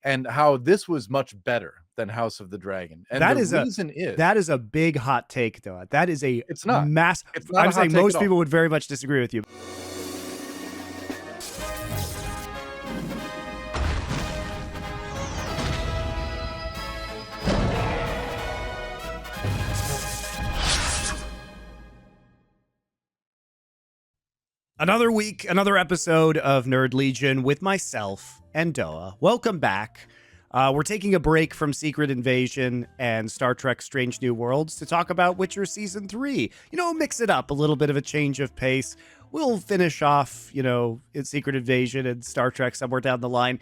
and how this was much better than House of the Dragon. And That the is reason is that is a big hot take, though. That is a it's not. mass. It's not I'm a hot saying take most at all. people would very much disagree with you. Another week, another episode of Nerd Legion with myself and DoA. Welcome back. We're taking a break from Secret Invasion and Star Trek Strange New Worlds to talk about Witcher Season 3. You know, mix it up, a little bit of a change of pace. We'll finish off, in Secret Invasion and Star Trek somewhere down the line.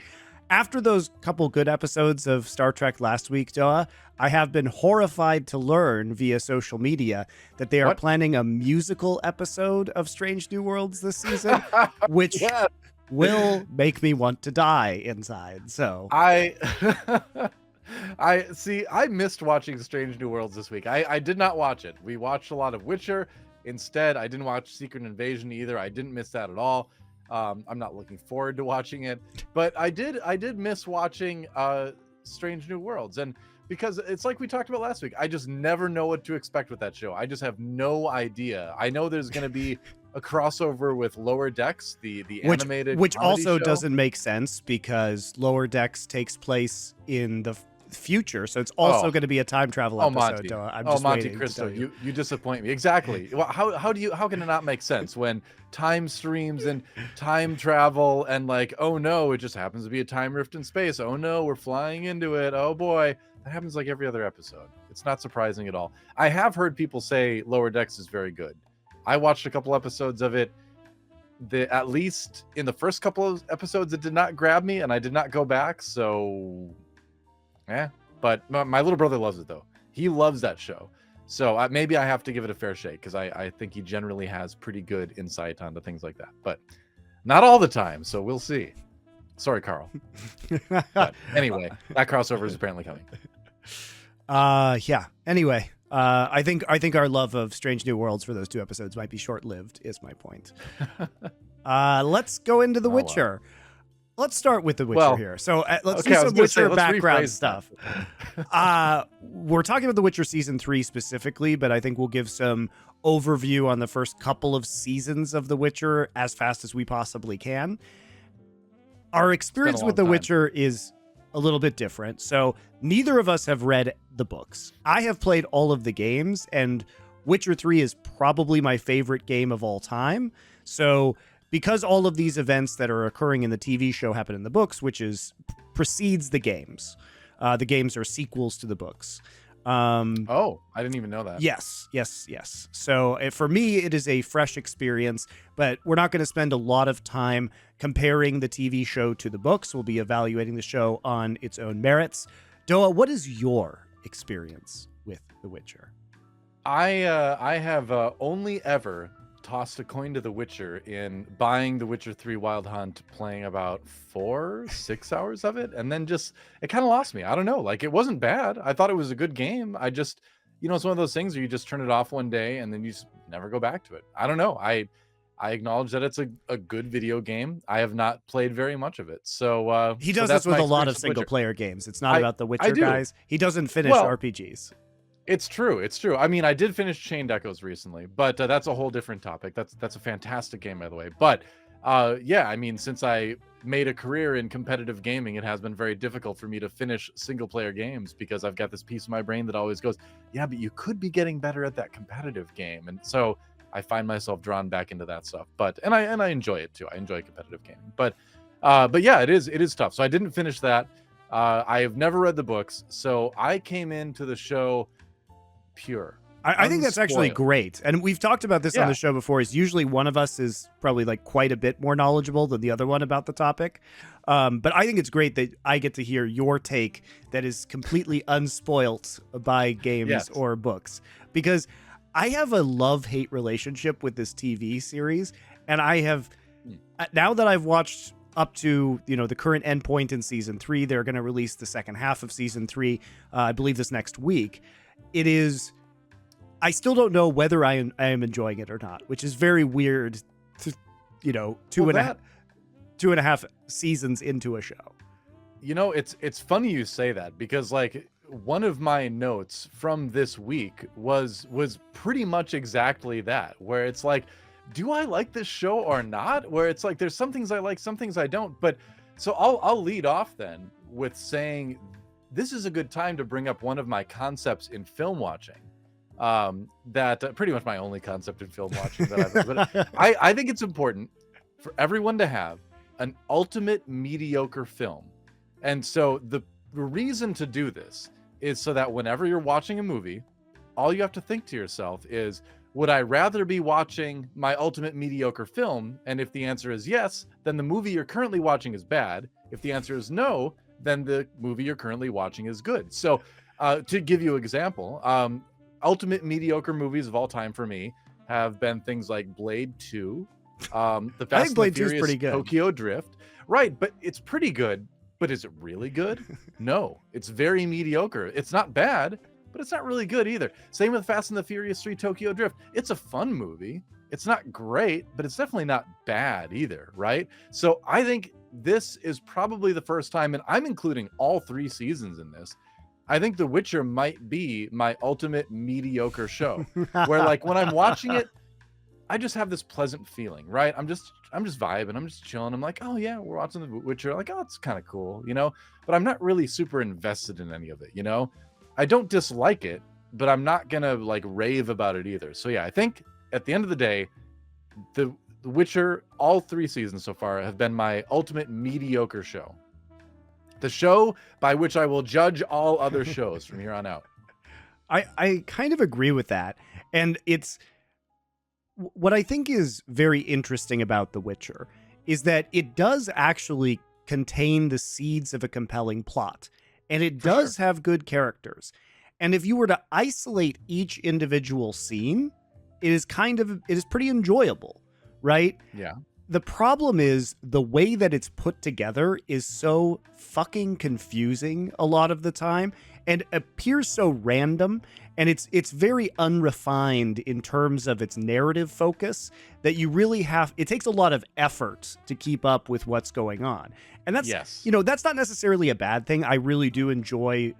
After those couple good episodes of Star Trek last week, DoA, I have been horrified to learn via social media that they are planning a musical episode of Strange New Worlds this season, which will make me want to die inside. So I missed watching Strange New Worlds this week. I did not watch it. We watched a lot of Witcher. Instead, I didn't watch Secret Invasion either. I didn't miss that at all. I'm not looking forward to watching it, but I did miss watching Strange New Worlds, and because it's like we talked about last week, I just never know what to expect with that show. I just have no idea. I know there's going to be a crossover with Lower Decks, the animated, which also show. Doesn't make sense because Lower Decks takes place in the future, so it's also going to be a time travel episode. MonteCristo, you disappoint me. Exactly. Well, how can it not make sense when time streams and time travel and like, oh no, it just happens to be a time rift in space. Oh no, we're flying into it. Oh boy, that happens like every other episode. It's not surprising at all. I have heard people say Lower Decks is very good. I watched a couple episodes of it. At least in the first couple of episodes, it did not grab me, and I did not go back. So. Yeah, but my little brother loves it though. He loves that show, so maybe I have to give it a fair shake because I think he generally has pretty good insight onto things like that, but not all the time. So we'll see. Sorry, Carl. But anyway, that crossover is apparently coming. Yeah. Anyway, I think our love of Strange New Worlds for those two episodes might be short-lived. Is my point. Let's go into The Witcher. Wow. Let's start with The Witcher here. So let's do some Witcher background stuff. We're talking about The Witcher Season 3 specifically, but I think we'll give some overview on the first couple of seasons of The Witcher as fast as we possibly can. Our experience with The Witcher is a little bit different. So neither of us have read the books. I have played all of the games, and Witcher 3 is probably my favorite game of all time. So because all of these events that are occurring in the TV show happen in the books, which precedes the games. The games are sequels to the books. I didn't even know that. Yes. So for me, it is a fresh experience, but we're not going to spend a lot of time comparing the TV show to the books. We'll be evaluating the show on its own merits. DoA, what is your experience with The Witcher? I have only ever tossed a coin to The Witcher in buying The Witcher 3 Wild Hunt, playing about 4-6 hours of it, and then it kind of lost me. I don't know, like it wasn't bad. I thought it was a good game. I just, it's one of those things where you just turn it off one day and then you just never go back to it. I don't know. I acknowledge that it's a good video game. I have not played very much of it. So he does this with a lot of single player games. It's not about the Witcher guys. He doesn't finish RPGs. It's true. I mean, I did finish Chained Echoes recently, but that's a whole different topic. That's a fantastic game, by the way. But yeah, I mean, since I made a career in competitive gaming, it has been very difficult for me to finish single player games because I've got this piece of my brain that always goes, yeah, but you could be getting better at that competitive game. And so I find myself drawn back into that stuff. And I enjoy it too. I enjoy competitive gaming. But yeah, it is tough. So I didn't finish that. I have never read the books, so I came into the show pure. I think that's actually great. And we've talked about this on the show before, is usually one of us is probably like quite a bit more knowledgeable than the other one about the topic. But I think it's great that I get to hear your take that is completely unspoilt by games or books, because I have a love-hate relationship with this TV series. And I have, now that I've watched up to, the current endpoint in season 3, they're going to release the second half of season 3, I believe this next week. I still don't know whether I am enjoying it or not, which is very weird to, two and a half seasons into a show. it's funny you say that, because like one of my notes from this week was pretty much exactly that, where it's like, do I like this show or not? Where it's like there's some things I like, some things I don't. But so I'll lead off then with saying this is a good time to bring up one of my concepts in film watching. That pretty much my only concept in film watching that but I think it's important for everyone to have an ultimate mediocre film. And so the reason to do this is so that whenever you're watching a movie, all you have to think to yourself is, would I rather be watching my ultimate mediocre film? And if the answer is yes, then the movie you're currently watching is bad. If the answer is no, then the movie you're currently watching is good. So to give you an example, ultimate mediocre movies of all time for me have been things like Blade 2, The Fast and the Furious pretty good. Tokyo Drift. Right, but it's pretty good. But is it really good? No, it's very mediocre. It's not bad, but it's not really good either. Same with Fast and the Furious 3 Tokyo Drift. It's a fun movie. It's not great, but it's definitely not bad either, right? So I think this is probably the first time, and I'm including all 3 seasons in this, I think The Witcher might be my ultimate mediocre show, where like when I'm watching it, I just have this pleasant feeling, right? I'm just vibing, I'm just chilling. I'm like, oh yeah, we're watching The Witcher. Like, oh, it's kind of cool, but I'm not really super invested in any of it, I don't dislike it, but I'm not gonna like rave about it either. So yeah, I think at the end of the day, The Witcher, all 3 seasons so far have been my ultimate mediocre show. The show by which I will judge all other shows from here on out. I kind of agree with that. And it's what I think is very interesting about The Witcher is that it does actually contain the seeds of a compelling plot, and it does have good characters. And if you were to isolate each individual scene, it is pretty enjoyable, right? Yeah. The problem is the way that it's put together is so fucking confusing a lot of the time and appears so random, and it's very unrefined in terms of its narrative focus that you really it takes a lot of effort to keep up with what's going on. And that's, that's not necessarily a bad thing. I really do enjoy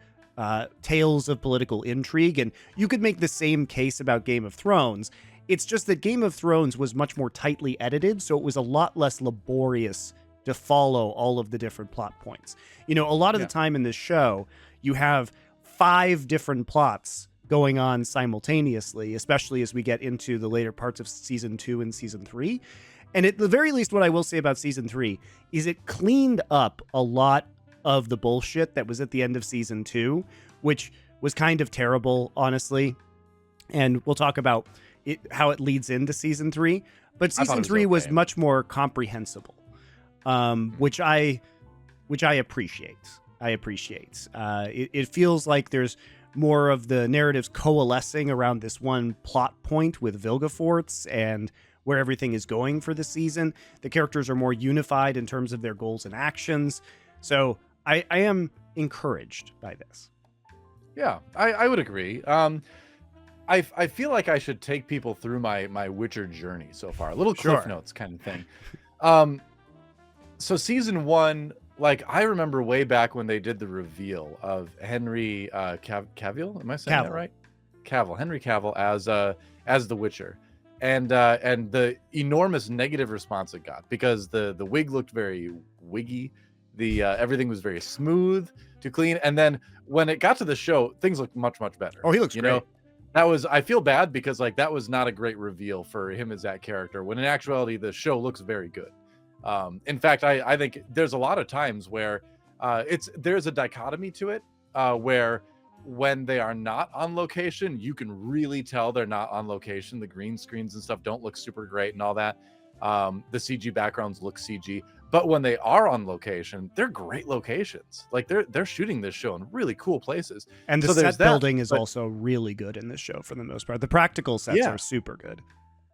tales of political intrigue, and you could make the same case about Game of Thrones. It's just that Game of Thrones was much more tightly edited, so it was a lot less laborious to follow all of the different plot points. A lot of the time in this show, you have 5 different plots going on simultaneously, especially as we get into the later parts of season 2 and season 3. And at the very least, what I will say about season 3 is it cleaned up a lot of the bullshit that was at the end of season 2, which was kind of terrible, honestly. And we'll talk about how it leads into season 3. But season 3 was much more comprehensible, which I appreciate. It feels like there's more of the narratives coalescing around this one plot point with Vilgefortz and where everything is going for the season. The characters are more unified in terms of their goals and actions. So I am encouraged by this. Yeah, I would agree. I feel like I should take people through my Witcher journey so far. A little cliff notes kind of thing. So season 1, like I remember way back when they did the reveal of Henry Cavill. Am I saying that right? Henry Cavill as the Witcher, and the enormous negative response it got because the wig looked very wiggy. Everything was very smooth to clean, and then when it got to the show, things looked much better. Oh, he looks great. I feel bad because like that was not a great reveal for him as that character, when in actuality the show looks very good. In fact, I think there's a lot of times where there's a dichotomy to it, where when they are not on location, you can really tell they're not on location. The green screens and stuff don't look super great and all that. The CG backgrounds look CG, but when they are on location, they're great locations. Like they're shooting this show in really cool places. And the set building is also really good in this show for the most part. The practical sets are super good.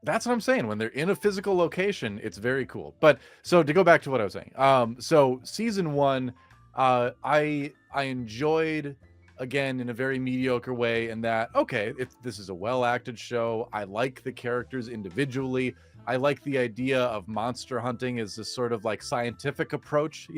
That's what I'm saying. When they're in a physical location, it's very cool. But so to go back to what I was saying, so season 1, I enjoyed, again, in a very mediocre way, in that, okay, this is a well-acted show. I like the characters individually. I like the idea of monster hunting as this sort of like scientific approach,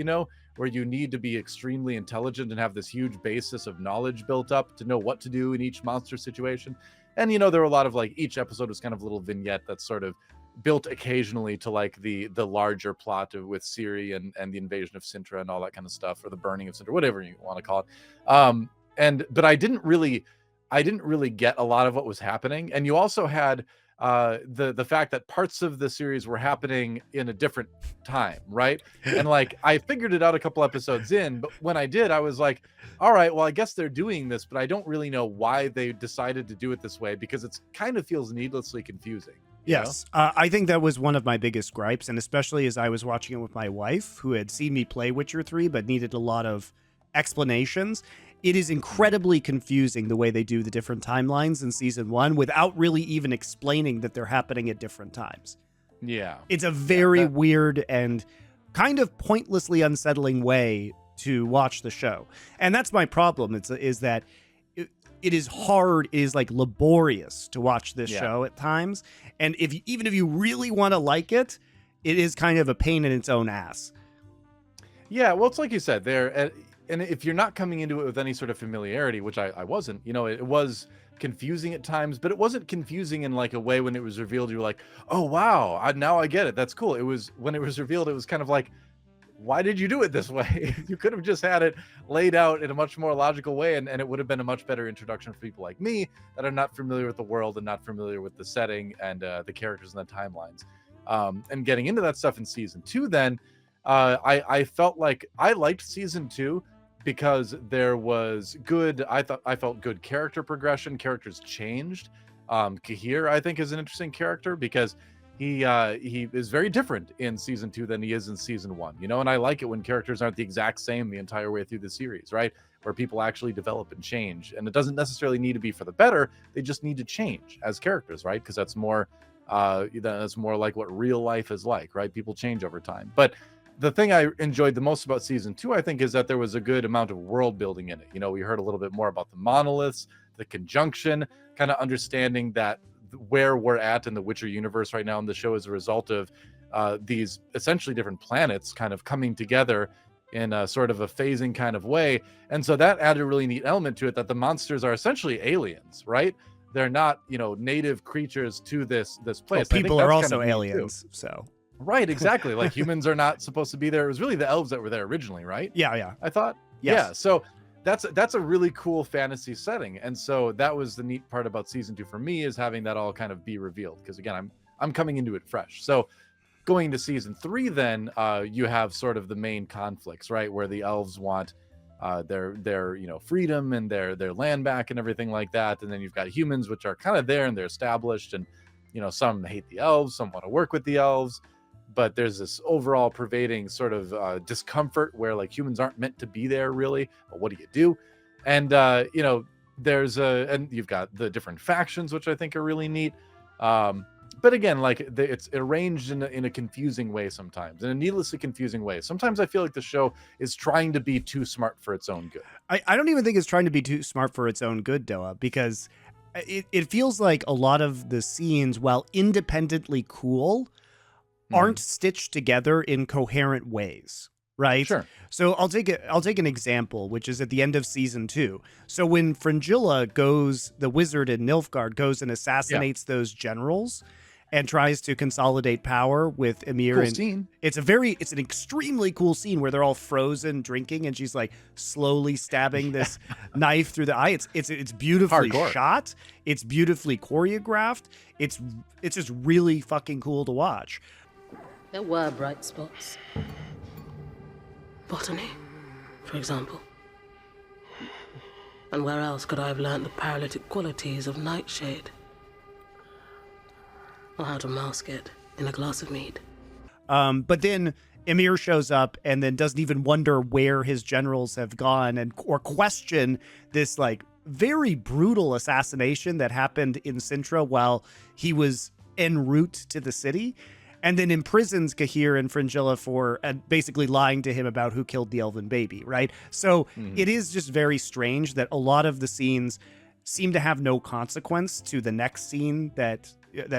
where you need to be extremely intelligent and have this huge basis of knowledge built up to know what to do in each monster situation. And there were a lot of like, each episode was kind of a little vignette that's sort of built occasionally to like the larger plot with Ciri and the invasion of Sintra and all that kind of stuff, or the burning of Sintra, whatever you want to call it. But I didn't really get a lot of what was happening. And you also had the fact that parts of the series were happening in a different time, right? And like, I figured it out a couple episodes in, but when I did, I was like, all right, well, I guess they're doing this, but I don't really know why they decided to do it this way, because it's kind of feels needlessly confusing. Yes, I think that was one of my biggest gripes, and especially as I was watching it with my wife, who had seen me play Witcher 3 but needed a lot of explanations. It is incredibly confusing the way they do the different timelines in season 1 without really even explaining that they're happening at different times. Yeah. It's a very weird and kind of pointlessly unsettling way to watch the show. And that's my problem, is that it is hard, it is like laborious to watch this show at times. And even if you really want to like it, it is kind of a pain in its own ass. Yeah, well, it's like you said there, and if you're not coming into it with any sort of familiarity, which I wasn't, it was confusing at times, but it wasn't confusing in like a way when it was revealed, you were like, oh, wow, now I get it. That's cool. It was, when it was revealed, it was kind of like, why did you do it this way? You could have just had it laid out in a much more logical way, and it would have been a much better introduction for people like me that are not familiar with the world and not familiar with the setting and the characters and the timelines. And getting into that stuff in season 2, then I felt like I liked season 2 because there was I felt good character progression. Characters changed. Cahir, I think, is an interesting character because he is very different in season 2 than he is in season 1, and I like it when characters aren't the exact same the entire way through the series, right? Where people actually develop and change, and it doesn't necessarily need to be for the better. They just need to change as characters, right? Because that's more like what real life is like, right? People change over time. But the thing I enjoyed the most about season 2, I think, is that there was a good amount of world building in it. We heard a little bit more about the monoliths, the conjunction, kind of understanding that where we're at in the Witcher universe right now in the show is a result of these essentially different planets kind of coming together in a sort of a phasing kind of way. And so that added a really neat element to it, that the monsters are essentially aliens, right? They're not, native creatures to this place. Well, people are also aliens, so. Right, exactly. Like humans are not supposed to be there. It was really the elves that were there originally, right? Yeah. I thought. Yes. Yeah. So that's a really cool fantasy setting, and so that was the neat part about season 2 for me, is having that all kind of be revealed, because again, I'm coming into it fresh. So going to season 3, then you have sort of the main conflicts, right, where the elves want their freedom and their land back and everything like that, and then you've got humans, which are kind of there and they're established, and some hate the elves, some want to work with the elves. But there's this overall pervading sort of discomfort where like humans aren't meant to be there really, but what do you do? And there's and you've got the different factions, which I think are really neat. But again, like it's arranged in a confusing way sometimes, in a needlessly confusing way. Sometimes I feel like the show is trying to be too smart for its own good. I don't even think it's trying to be too smart for its own good, DoA, because it feels like a lot of the scenes, while independently cool, aren't stitched together in coherent ways, right? Sure. So I'll take an example, which is at the end of season 2. So when Fringilla the wizard in Nilfgaard goes and assassinates those generals and tries to consolidate power with Emir. Cool scene. It's an extremely cool scene where they're all frozen drinking and she's like slowly stabbing this knife through the eye. It's beautifully shot. It's beautifully choreographed. It's just really fucking cool to watch. There were bright spots. Botany, for example. And where else could I have learnt the paralytic qualities of nightshade? Or how to mask it in a glass of mead. But then Emir shows up and then doesn't even wonder where his generals have gone or question this like very brutal assassination that happened in Sintra while he was en route to the city. And then imprisons Cahir and Fringilla for basically lying to him about who killed the elven baby, right? So it is just very strange that a lot of the scenes seem to have no consequence to the next scene that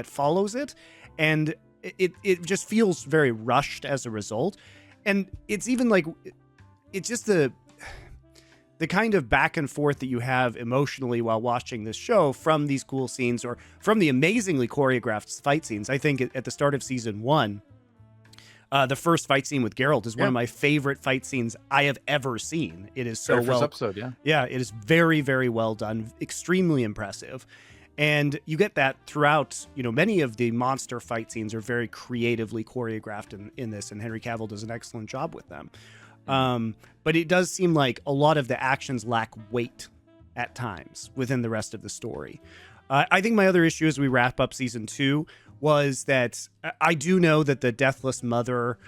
follows it. And it just feels very rushed as a result. And it's even like it's just the kind of back and forth that you have emotionally while watching this show from these cool scenes or from the amazingly choreographed fight scenes. I think at the start of season 1, the first fight scene with Geralt is one of my favorite fight scenes I have ever seen. It is so well. First episode, yeah, it is very, very well done. Extremely impressive. And you get that throughout, many of the monster fight scenes are very creatively choreographed in this, and Henry Cavill does an excellent job with them. But it does seem like a lot of the actions lack weight at times within the rest of the story. I think my other issue as we wrap up season 2 was that I do know that the Deathless Mother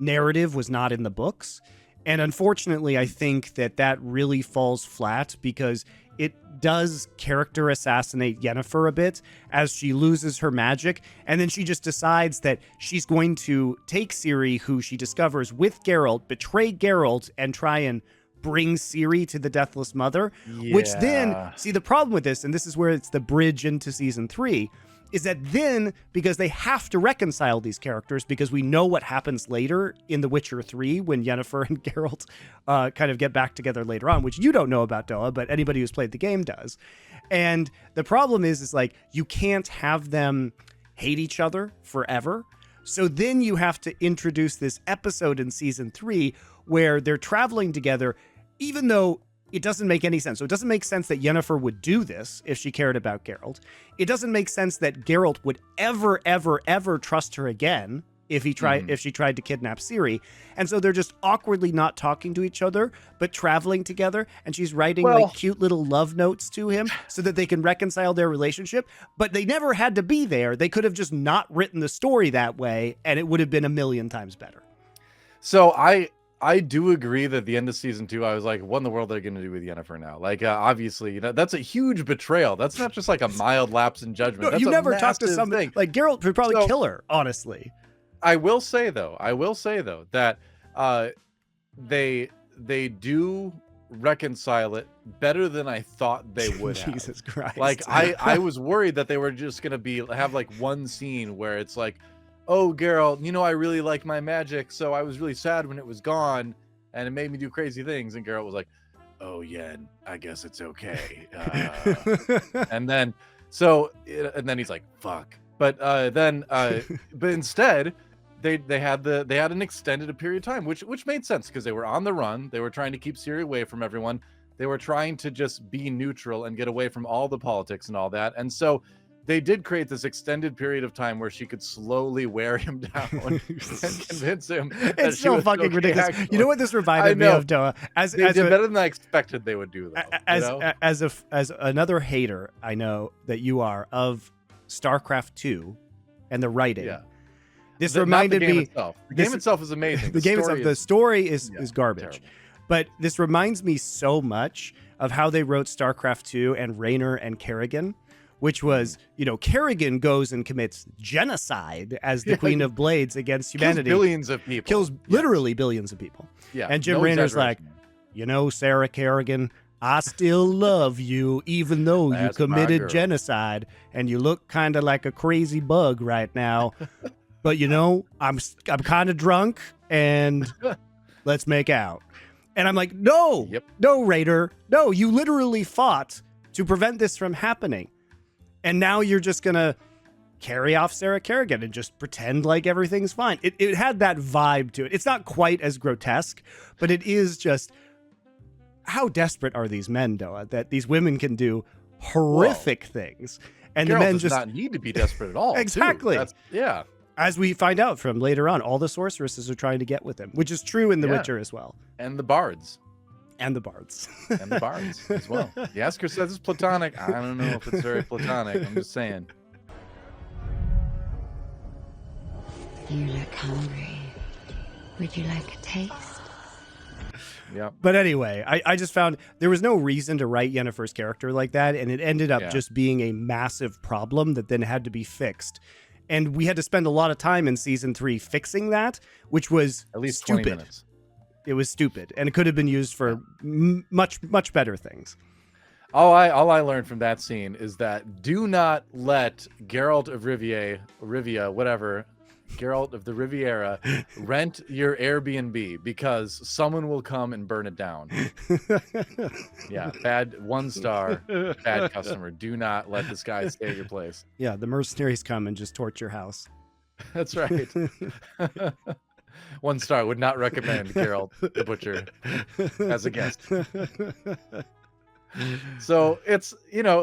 narrative was not in the books. And unfortunately, I think that really falls flat because it does character assassinate Yennefer a bit as she loses her magic. And then she just decides that she's going to take Ciri, who she discovers with Geralt, betray Geralt, and try and bring Ciri to the Deathless Mother. Yeah. Which then, see, the problem with this, and this is where it's the bridge into season 3, is that then, because they have to reconcile these characters, because we know what happens later in The Witcher 3 when Yennefer and Geralt kind of get back together later on, which you don't know about, Doa, but anybody who's played the game does. And the problem is like, you can't have them hate each other forever. So then you have to introduce this episode in season 3 where they're traveling together, even though it doesn't make any sense. So it doesn't make sense that Yennefer would do this if she cared about Geralt. It doesn't make sense that Geralt would ever, ever, ever trust her again if she tried to kidnap Ciri. And so they're just awkwardly not talking to each other, but traveling together. And she's writing like cute little love notes to him so that they can reconcile their relationship. But they never had to be there. They could have just not written the story that way, and it would have been a million times better. So I do agree that at the end of season 2, I was like, what in the world are they going to do with Yennefer now? Like, obviously, that's a huge betrayal. That's not just like a mild lapse in judgment. No, that's you a never talk to somebody like Geralt would probably kill her, honestly. I will say though that they do reconcile it better than I thought they would have. Jesus Christ. Like I was worried that they were just going to have like one scene where it's like, oh, Geralt, I really like my magic, so I was really sad when it was gone, and it made me do crazy things. And Geralt was like, oh, yeah, I guess it's okay. And then he's like, fuck. But instead, they had an extended period of time, which made sense because they were on the run. They were trying to keep Ciri away from everyone. They were trying to just be neutral and get away from all the politics and all that. And so they did create this extended period of time where she could slowly wear him down and convince him. It's so fucking ridiculous. Actually. You know what this reminded me of, Doa? They did better than I expected they would do, though. As another hater, I know that you are of StarCraft 2 and the writing. Yeah. This reminded me. The game itself is amazing. The story is garbage. Terrible. But this reminds me so much of how they wrote StarCraft 2 and Raynor and Kerrigan, which was, Kerrigan goes and commits genocide as the Queen of Blades against humanity. Kills billions of people. Kills literally billions of people. Yeah. And Jim Raynor's like, Sarah Kerrigan, I still love you, even though you committed genocide, and you look kind of like a crazy bug right now. But I'm kind of drunk, and let's make out. And I'm like, no, Raider, no, you literally fought to prevent this from happening. And now you're just going to carry off Sarah Kerrigan and just pretend like everything's fine. It had that vibe to it. It's not quite as grotesque, but it is just, how desperate are these men, Doa, that these women can do horrific things. And Geralt the men does just not need to be desperate at all. Exactly. Yeah. As we find out from later on, all the sorceresses are trying to get with him, which is true in The Witcher as well. And the bards. And the bards. And the bards as well. Jaskier says it's platonic. I don't know if it's very platonic. I'm just saying. You look hungry. Would you like a taste? Yeah. But anyway, I just found there was no reason to write Yennefer's character like that, and it ended up just being a massive problem that then had to be fixed. And we had to spend a lot of time in season 3 fixing that, which was at least stupid. 20 minutes. It was stupid, and it could have been used for much better things. All I learned from that scene is that do not let Geralt of Rivia, whatever, Geralt of the Riviera, rent your Airbnb because someone will come and burn it down. Yeah, bad 1 star, bad customer. Do not let this guy stay at your place. Yeah, the mercenaries come and just torch your house. That's right. 1 star, would not recommend Geralt the Butcher as a guest. So it's,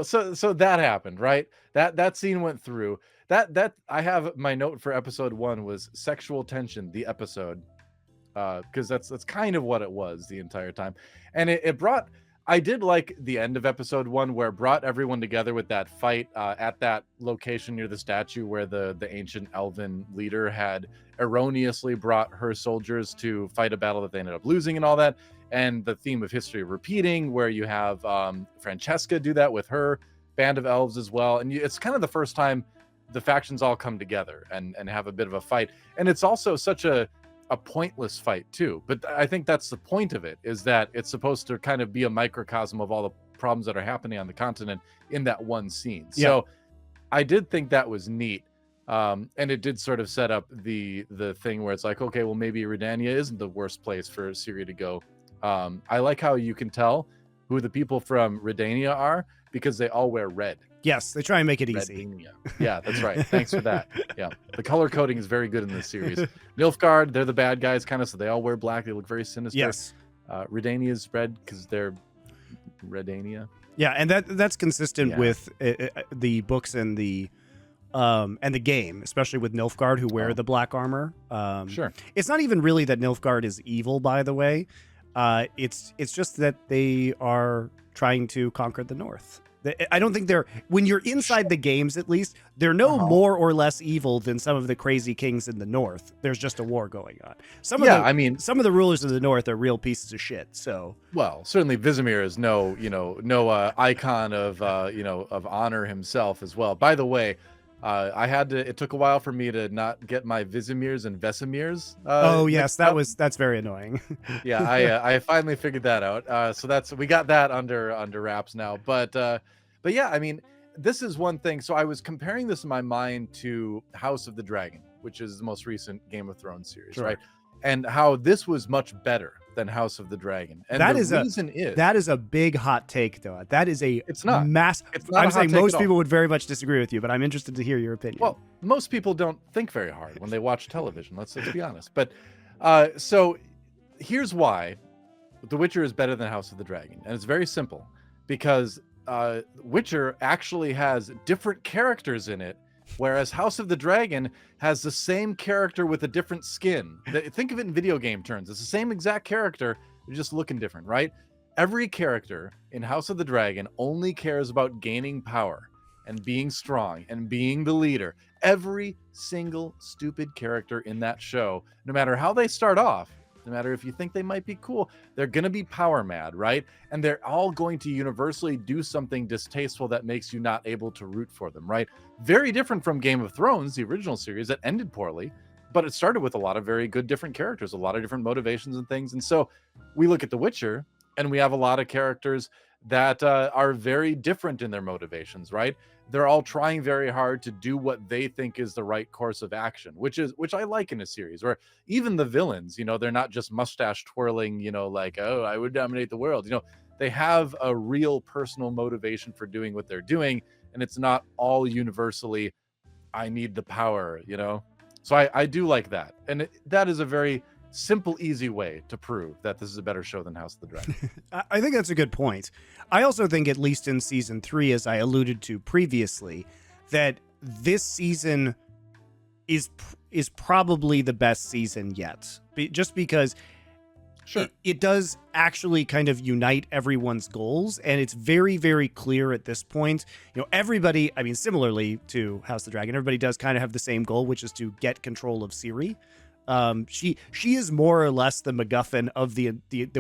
so that happened, right? That scene went through. That I have my note for episode 1 was sexual tension, the episode, because that's kind of what it was the entire time. And it brought, I did like the end of episode 1 where it brought everyone together with that fight at that location near the statue where the ancient elven leader had erroneously brought her soldiers to fight a battle that they ended up losing and all that. And the theme of history repeating, where you have Francesca do that with her band of elves as well. And it's kind of the first time the factions all come together and have a bit of a fight. And it's also such a pointless fight too. But I think that's the point of it, is that it's supposed to kind of be a microcosm of all the problems that are happening on the continent in that one scene. Yeah. So I did think that was neat. And it did sort of set up the thing where it's like, okay, well, maybe Redania isn't the worst place for Ciri to go. I like how you can tell who the people from Redania are because they all wear red. Yes, they try and make it easy. Redania. Yeah, that's right. Thanks for that. Yeah, the color coding is very good in this series. Nilfgaard, they're the bad guys, kind of, so they all wear black. They look very sinister. Yes. Redania is red because they're Redania. Yeah, and that's consistent Yeah. with the books and the game, especially with Nilfgaard, who wear the black armor. Sure. It's not even really that Nilfgaard is evil, by the way. It's just that they are trying to conquer the North. I don't think they're, when you're inside the games at least, they're no more or less evil than some of the crazy kings in the North. There's just a war going on. Some of the rulers of the North are real pieces of shit. So, well, certainly Vizimir is no icon of of honor himself as well. By the way, it took a while for me to not get my Vizimirs and Vesimirs. oh yes, that's very annoying. Yeah, I finally figured that out. So we got that under wraps now. But yeah, I mean, this is one thing. So I was comparing this in my mind to House of the Dragon, which is the most recent Game of Thrones series, Sure. right? And how this was much better than House of the Dragon. And that is a big hot take, though. That is it's not massive. It's not I'm a hot saying take most at all. people would very much disagree with you, but I'm interested to hear your opinion. Well, most people don't think very hard when they watch television. Let's be honest. But so here's why The Witcher is better than House of the Dragon, and it's very simple because Witcher actually has different characters in it, whereas House of the Dragon has the same character with a different skin. Think of it in video game terms. It's the same exact character, they're just looking different, right? Every character in House of the Dragon only cares about gaining power and being strong and being the leader. Every single stupid character in that show, no matter how they start off, no matter if you think they might be cool, they're going to be power mad, right? And they're all going to universally do something distasteful that makes you not able to root for them, right? Very different from Game of Thrones, the original series that ended poorly, but it started with a lot of very good different characters, a lot of different motivations and things. And so we look at The Witcher and we have a lot of characters that are very different in their motivations, right? They're all trying very hard to do what they think is the right course of action, which I like in a series where even the villains, they're not just mustache twirling, like, oh, I would dominate the world. They have a real personal motivation for doing what they're doing. And it's not all universally, I need the power, So I do like that. And that is a very simple, easy way to prove that this is a better show than House of the Dragon. I think that's a good point. I also think, at least in season 3, as I alluded to previously, that this season is probably the best season yet. Just because Sure. it does actually kind of unite everyone's goals, and it's very, very clear at this point. Everybody, I mean, similarly to House of the Dragon, everybody does kind of have the same goal, which is to get control of Ciri. She is more or less the MacGuffin of the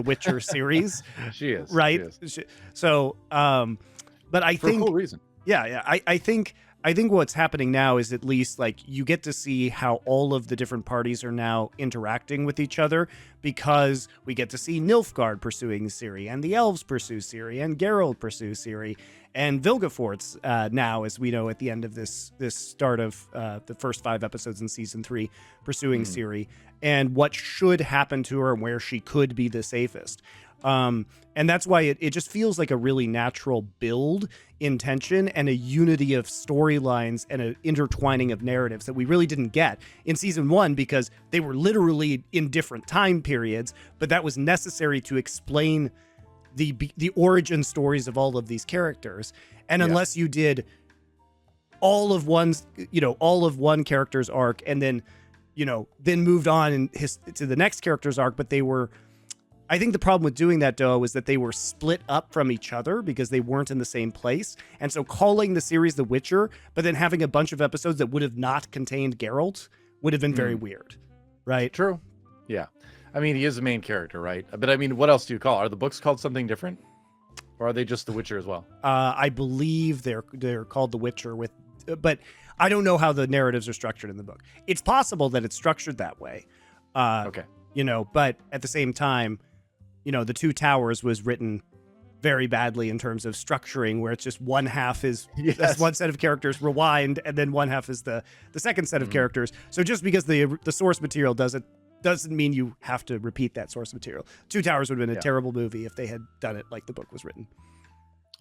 Witcher series. She is, right? she is. So, but I For think a cool reason. Yeah. I think I think what's happening now is at least like you get to see how all of the different parties are now interacting with each other, because we get to see Nilfgaard pursuing Ciri, and the elves pursue Ciri, and Geralt pursue Ciri, and Vilgefortz now, as we know at the end of this start of the first 5 episodes in season 3, pursuing Ciri, and what should happen to her and where she could be the safest. And that's why it just feels like a really natural build in tension and a unity of storylines and an intertwining of narratives that we really didn't get in season 1, because they were literally in different time periods, but that was necessary to explain the origin stories of all of these characters. And unless you did all of one character's arc and then moved on to the next character's arc, but they were, I think the problem with doing that, DoA, was that they were split up from each other because they weren't in the same place. And so calling the series The Witcher, but then having a bunch of episodes that would have not contained Geralt would have been very weird, right? True. Yeah. I mean, he is the main character, right? But I mean, what else do you call? Are the books called something different? Or are they just The Witcher as well? I believe they're called The Witcher, but I don't know how the narratives are structured in the book. It's possible that it's structured that way. Okay. But at the same time, The Two Towers was written very badly in terms of structuring, where it's just one half is that's one set of characters rewind, and then one half is the second set of characters. So just because the source material doesn't mean you have to repeat that source material. Two Towers would have been a terrible movie if they had done it like the book was written.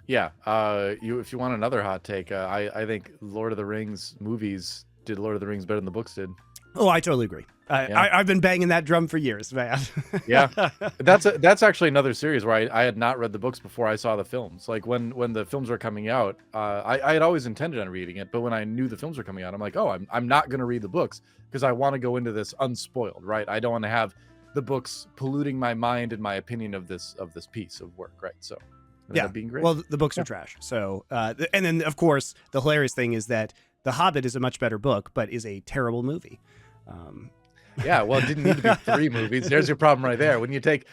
Yeah. If you want another hot take, I think Lord of the Rings movies did Lord of the Rings better than the books did. Oh, I totally agree. I've been banging that drum for years, man. Yeah, that's actually another series where I had not read the books before I saw the films. Like when the films were coming out, I had always intended on reading it, but when I knew the films were coming out, I'm like, oh, I'm not going to read the books because I want to go into this unspoiled, right? I don't want to have the books polluting my mind and my opinion of this piece of work, right? So it ended up being great. Well, the books are trash. So and then of course the hilarious thing is that The Hobbit is a much better book, but is a terrible movie. Yeah, well, it didn't need to be 3 movies. There's your problem right there. When you take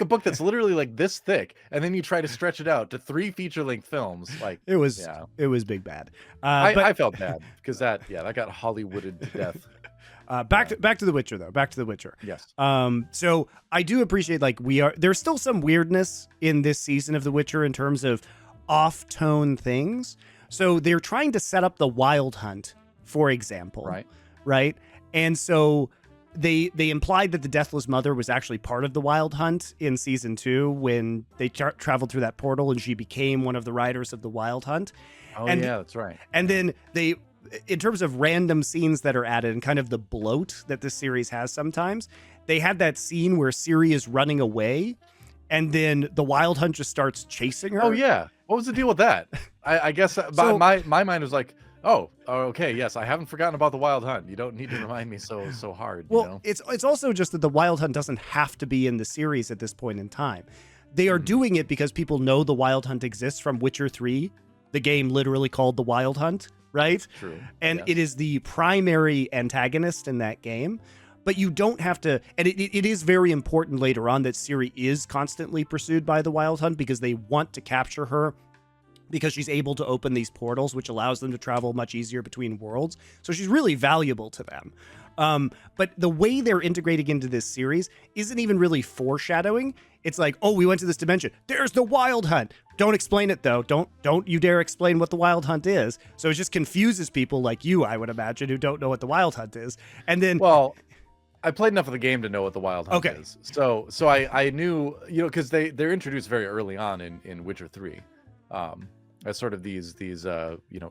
a book that's literally like this thick, and then you try to stretch it out to 3 feature-length films, like it was big bad. I felt bad because that got Hollywooded to death. Back to The Witcher though. Back to The Witcher. Yes. So I do appreciate there's still some weirdness in this season of The Witcher in terms of off-tone things. So they're trying to set up the Wild Hunt, for example. Right. And so they implied that the Deathless Mother was actually part of the Wild Hunt in season 2 when they traveled through that portal and she became one of the riders of the Wild Hunt. Oh, yeah, that's right. And then they, in terms of random scenes that are added and kind of the bloat that this series has sometimes, they had that scene where Ciri is running away and then the Wild Hunt just starts chasing her. Oh, yeah. What was the deal with that? I guess my mind was like, oh, okay, yes, I haven't forgotten about the Wild Hunt. You don't need to remind me so hard. Well, it's also just that the Wild Hunt doesn't have to be in the series at this point in time. They are doing it because people know the Wild Hunt exists from Witcher 3, the game literally called the Wild Hunt, right? True. And it is the primary antagonist in that game. But you don't have to, and it is very important later on that Ciri is constantly pursued by the Wild Hunt because they want to capture her, because she's able to open these portals, which allows them to travel much easier between worlds. So she's really valuable to them. But the way they're integrating into this series isn't even really foreshadowing. It's like, oh, we went to this dimension. There's the Wild Hunt. Don't explain it, though. Don't you dare explain what the Wild Hunt is. So it just confuses people like you, I would imagine, who don't know what the Wild Hunt is. And then... Well, I played enough of the game to know what the Wild Hunt is. So I knew, because they're introduced very early on in Witcher 3. As sort of these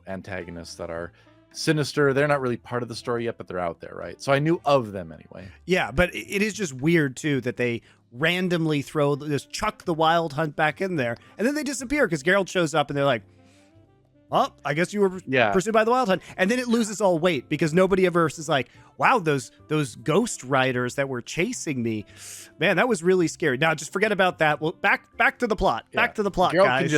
antagonists that are sinister. They're not really part of the story yet, but they're out there, right? So I knew of them anyway. Yeah, but it is just weird too that they randomly chuck the Wild Hunt back in there, and then they disappear because Geralt shows up and they're like, well, I guess you were pursued by the Wild Hunt. And then it loses all weight because nobody ever is like, wow, those ghost riders that were chasing me, man, that was really scary. Now just forget about that. Well, back to the plot. Yeah. Back to the plot, guys.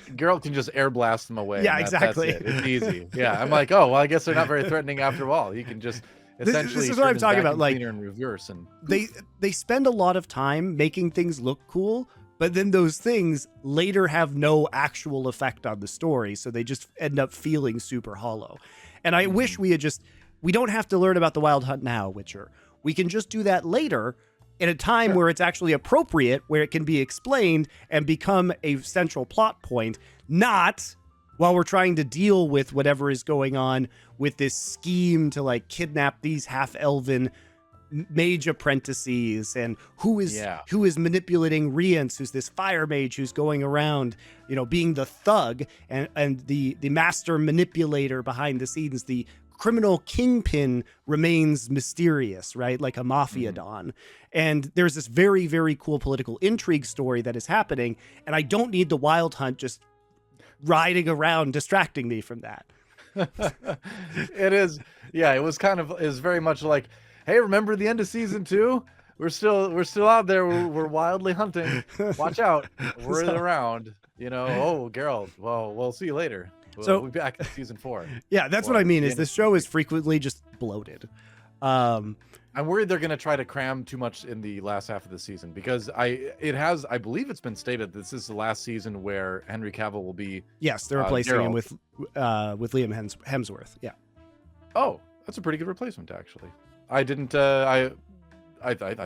Geralt can just air blast them away. Yeah, exactly. That's it. It's easy. Yeah, I'm like, oh, well, I guess they're not very threatening after all. You can just essentially this is what I'm talking about. Like, in reverse, and they spend a lot of time making things look cool, but then those things later have no actual effect on the story, so they just end up feeling super hollow. And I wish we don't have to learn about the Wild Hunt now, Witcher. We can just do that later at a time where it's actually appropriate, where it can be explained and become a central plot point, not while we're trying to deal with whatever is going on with this scheme to like kidnap these half-elven mage apprentices, and who is manipulating Rience, who's this fire mage who's going around, being the thug and the master manipulator behind the scenes. The criminal kingpin remains mysterious, right? Like a mafia don. And there's this very, very cool political intrigue story that is happening, and I don't need the Wild Hunt just riding around distracting me from that. It is. Yeah, it was very much like, hey, remember the end of season 2? We're still out there. We're wildly hunting. Watch out. We're around. Oh, Geralt. Well, we'll see you later. We'll be back in season 4. Yeah, that's what I mean. Is the show is frequently just bloated. I'm worried they're going to try to cram too much in the last half of the season, because I believe it's been stated this is the last season where Henry Cavill will be. Yes, they're replacing him with Liam Hemsworth. Yeah. Oh, that's a pretty good replacement, actually. I didn't. I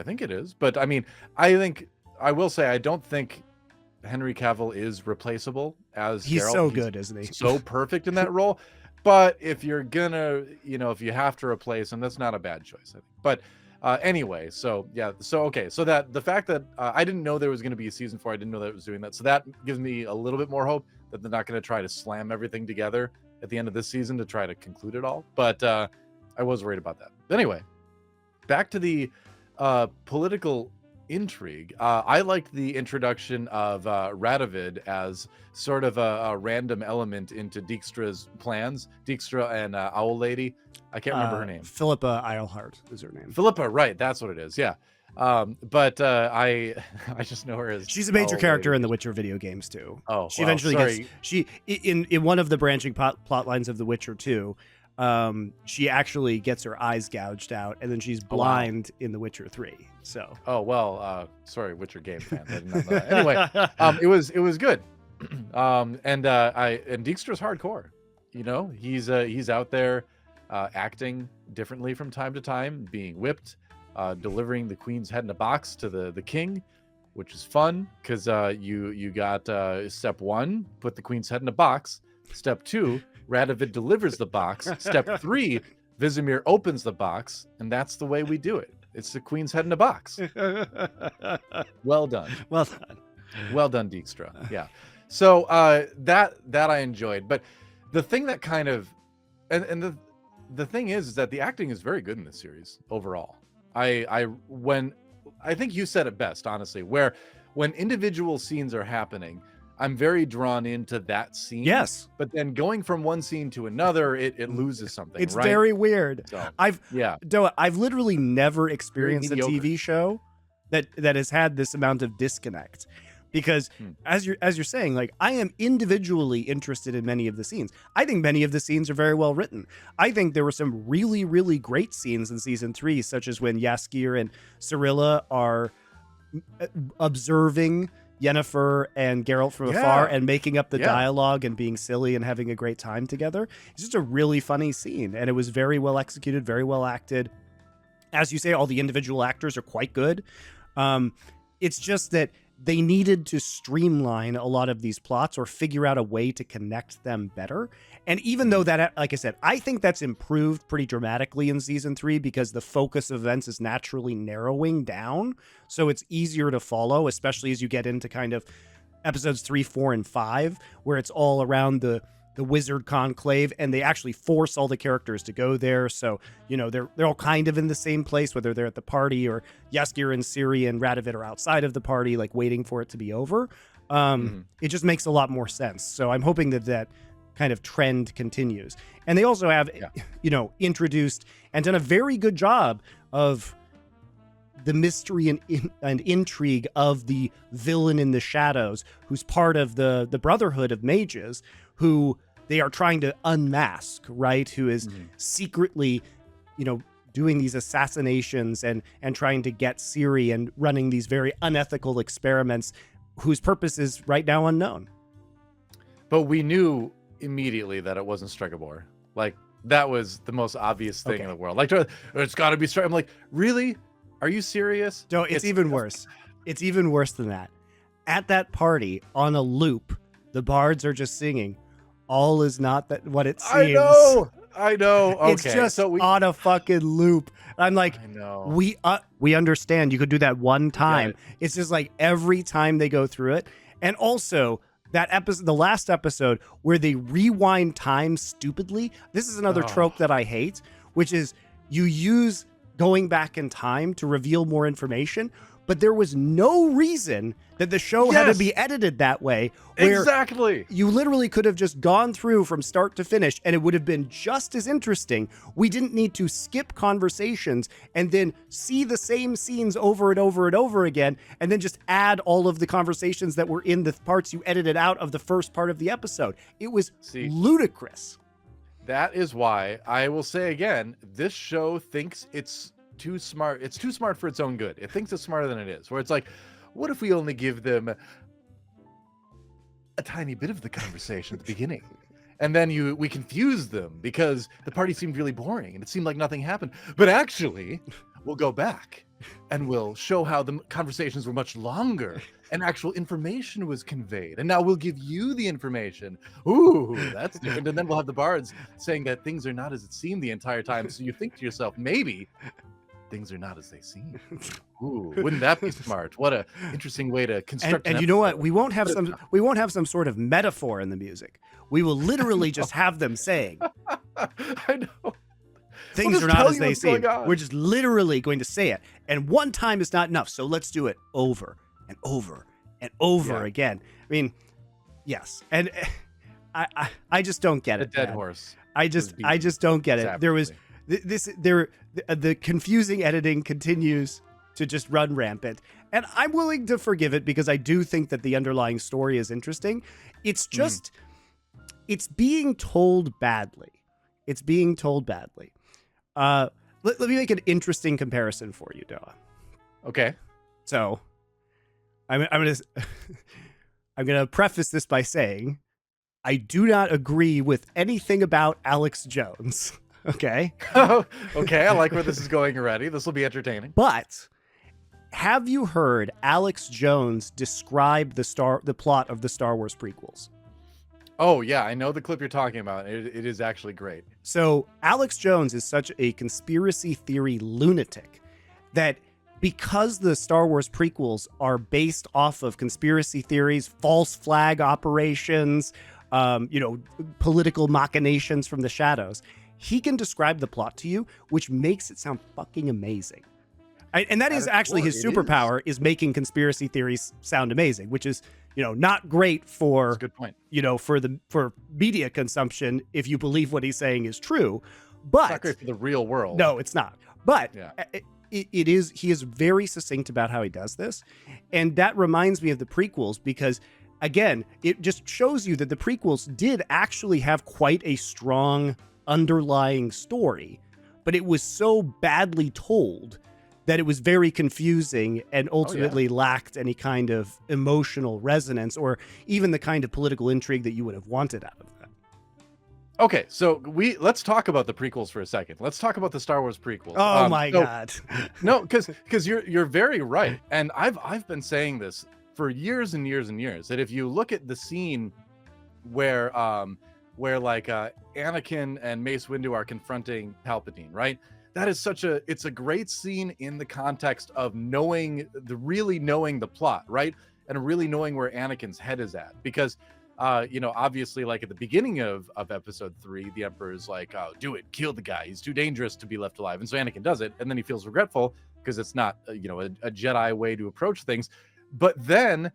think it is, but I mean, I will say I don't think Henry Cavill is replaceable as he's Geralt. So good, isn't he? So perfect in that role. But if you're gonna, if you have to replace him, that's not a bad choice, I think. But anyway, so that the fact that I didn't know there was going to be a season 4, I didn't know that it was doing that. So that gives me a little bit more hope that they're not going to try to slam everything together at the end of this season to try to conclude it all. But I was worried about that. Anyway, back to the political intrigue. I liked the introduction of Radovid as sort of a random element into Dijkstra's plans. Dijkstra and Owl Lady. I can't remember her name. Philippa Eilhart is her name. Philippa, right? That's what it is. Yeah. But I just know her as. She's a major Owl character Lady. in the Witcher video games too. Oh, she eventually gets in one of the branching plot lines of The Witcher 2. She actually gets her eyes gouged out, and then she's blind in The Witcher 3. So. Oh well, sorry, Witcher game fan. I didn't know that. Anyway, it was good. And Dijkstra's hardcore. He's out there acting differently from time to time, being whipped, delivering the queen's head in a box to the king, which is fun because you got step 1, put the queen's head in a box. Step 2, Radovid delivers the box. Step 3, Vizimir opens the box, and that's the way we do it. It's the queen's head in a box. Well done. Well done. Well done, Dijkstra. Yeah. So that I enjoyed, but the thing that kind of and the thing is that the acting is very good in this series overall. I think you said it best, honestly, where when individual scenes are happening, I'm very drawn into that scene. Yes. But then going from one scene to another, it loses something. It's right? very weird. So, I've literally never experienced a mediocre. TV show that has had this amount of disconnect. Because as you're saying, like, I am individually interested in many of the scenes. I think many of the scenes are very well written. I think there were some really, really great scenes in season 3, such as when Jaskier and Cirilla are observing Yennefer and Geralt from afar and making up the dialogue and being silly and having a great time together. It's just a really funny scene, and it was very well executed, very well acted. As you say, all the individual actors are quite good. It's just that they needed to streamline a lot of these plots or figure out a way to connect them better. And even though that, like I said, I think that's improved pretty dramatically in season 3 because the focus of events is naturally narrowing down. So it's easier to follow, especially as you get into kind of episodes 3, 4, and 5, where it's all around the wizard conclave, and they actually force all the characters to go there. So, they're all kind of in the same place, whether they're at the party or Jaskier and Ciri and Radovid are outside of the party, like waiting for it to be over. It just makes a lot more sense. So I'm hoping that kind of trend continues. And they also have, introduced and done a very good job of the mystery and intrigue of the villain in the shadows, who's part of the Brotherhood of Mages, who they are trying to unmask, right? Who is secretly, doing these assassinations and trying to get Ciri and running these very unethical experiments whose purpose is right now unknown. But we knew immediately that it wasn't Stregobor. Like, that was the most obvious thing in the world. Like, it's got to be Stregobor. I'm like, really? Are you serious? No, it's even worse. It's even worse than that. At that party, on a loop, the bards are just singing, "All is not that what it seems." I know. Okay. It's just on a fucking loop. I'm like, I know. We understand. You could do that one time. It's just like every time they go through it. And also that episode, the last episode where they rewind time stupidly. This is another trope that I hate, which is you use going back in time to reveal more information, but there was no reason that the show had to be edited that way. Where exactly. You literally could have just gone through from start to finish and it would have been just as interesting. We didn't need to skip conversations and then see the same scenes over and over and over again and then just add all of the conversations that were in the parts you edited out of the first part of the episode. It was ludicrous. That is why I will say again, this show thinks it's too smart. It's too smart for its own good. It thinks it's smarter than it is, where it's like, what if we only give them a tiny bit of the conversation at the beginning? And then we confuse them because the party seemed really boring and it seemed like nothing happened. But actually, we'll go back and we'll show how the conversations were much longer and actual information was conveyed. And now we'll give you the information. Ooh, that's different. And then we'll have the bards saying that things are not as it seemed the entire time. So you think to yourself, maybe things are not as they seem. Ooh, wouldn't that be smart? What a interesting way to construct. And you know what? We won't have some sort of metaphor in the music. We will literally just have them saying, I know. Things are not as they seem. We're just literally going to say it. And one time is not enough. So let's do it over and over and over again. I mean, yes. And I just don't get it. The dead horse. I just don't get it. There was the confusing editing continues to just run rampant. And I'm willing to forgive it because I do think that the underlying story is interesting. It's just, it's being told badly. It's being told badly. Let me make an interesting comparison for you, DoA. Okay. So I'm gonna preface this by saying I do not agree with anything about Alex Jones. Okay. Okay, I like where this is going already. This will be entertaining. But have you heard Alex Jones describe the plot of the Star Wars prequels? Oh, yeah, I know the clip you're talking about. It is actually great. So Alex Jones is such a conspiracy theory lunatic that because the Star Wars prequels are based off of conspiracy theories, false flag operations, political machinations from the shadows, he can describe the plot to you, which makes it sound fucking amazing. And that is actually his superpower, is making conspiracy theories sound amazing, which is, not great for, That's a good point. For media consumption, if you believe what he's saying is true. But it's not great for the real world. No, it's not. But he is very succinct about how he does this. And that reminds me of the prequels because, again, it just shows you that the prequels did actually have quite a strong underlying story, but it was so badly told that it was very confusing and ultimately lacked any kind of emotional resonance or even the kind of political intrigue that you would have wanted out of that. Okay, so let's talk about the prequels for a second. Let's talk about the Star Wars prequels. Oh my God. No, because you're very right. And I've been saying this for years and years and years, that if you look at the scene where Anakin and Mace Windu are confronting Palpatine, right? That is it's a great scene in the context of really knowing the plot, right? And really knowing where Anakin's head is at. Because, obviously, like at the beginning of episode 3, the Emperor's like, oh, do it, kill the guy. He's too dangerous to be left alive. And so Anakin does it. And then he feels regretful because it's not, a Jedi way to approach things. But then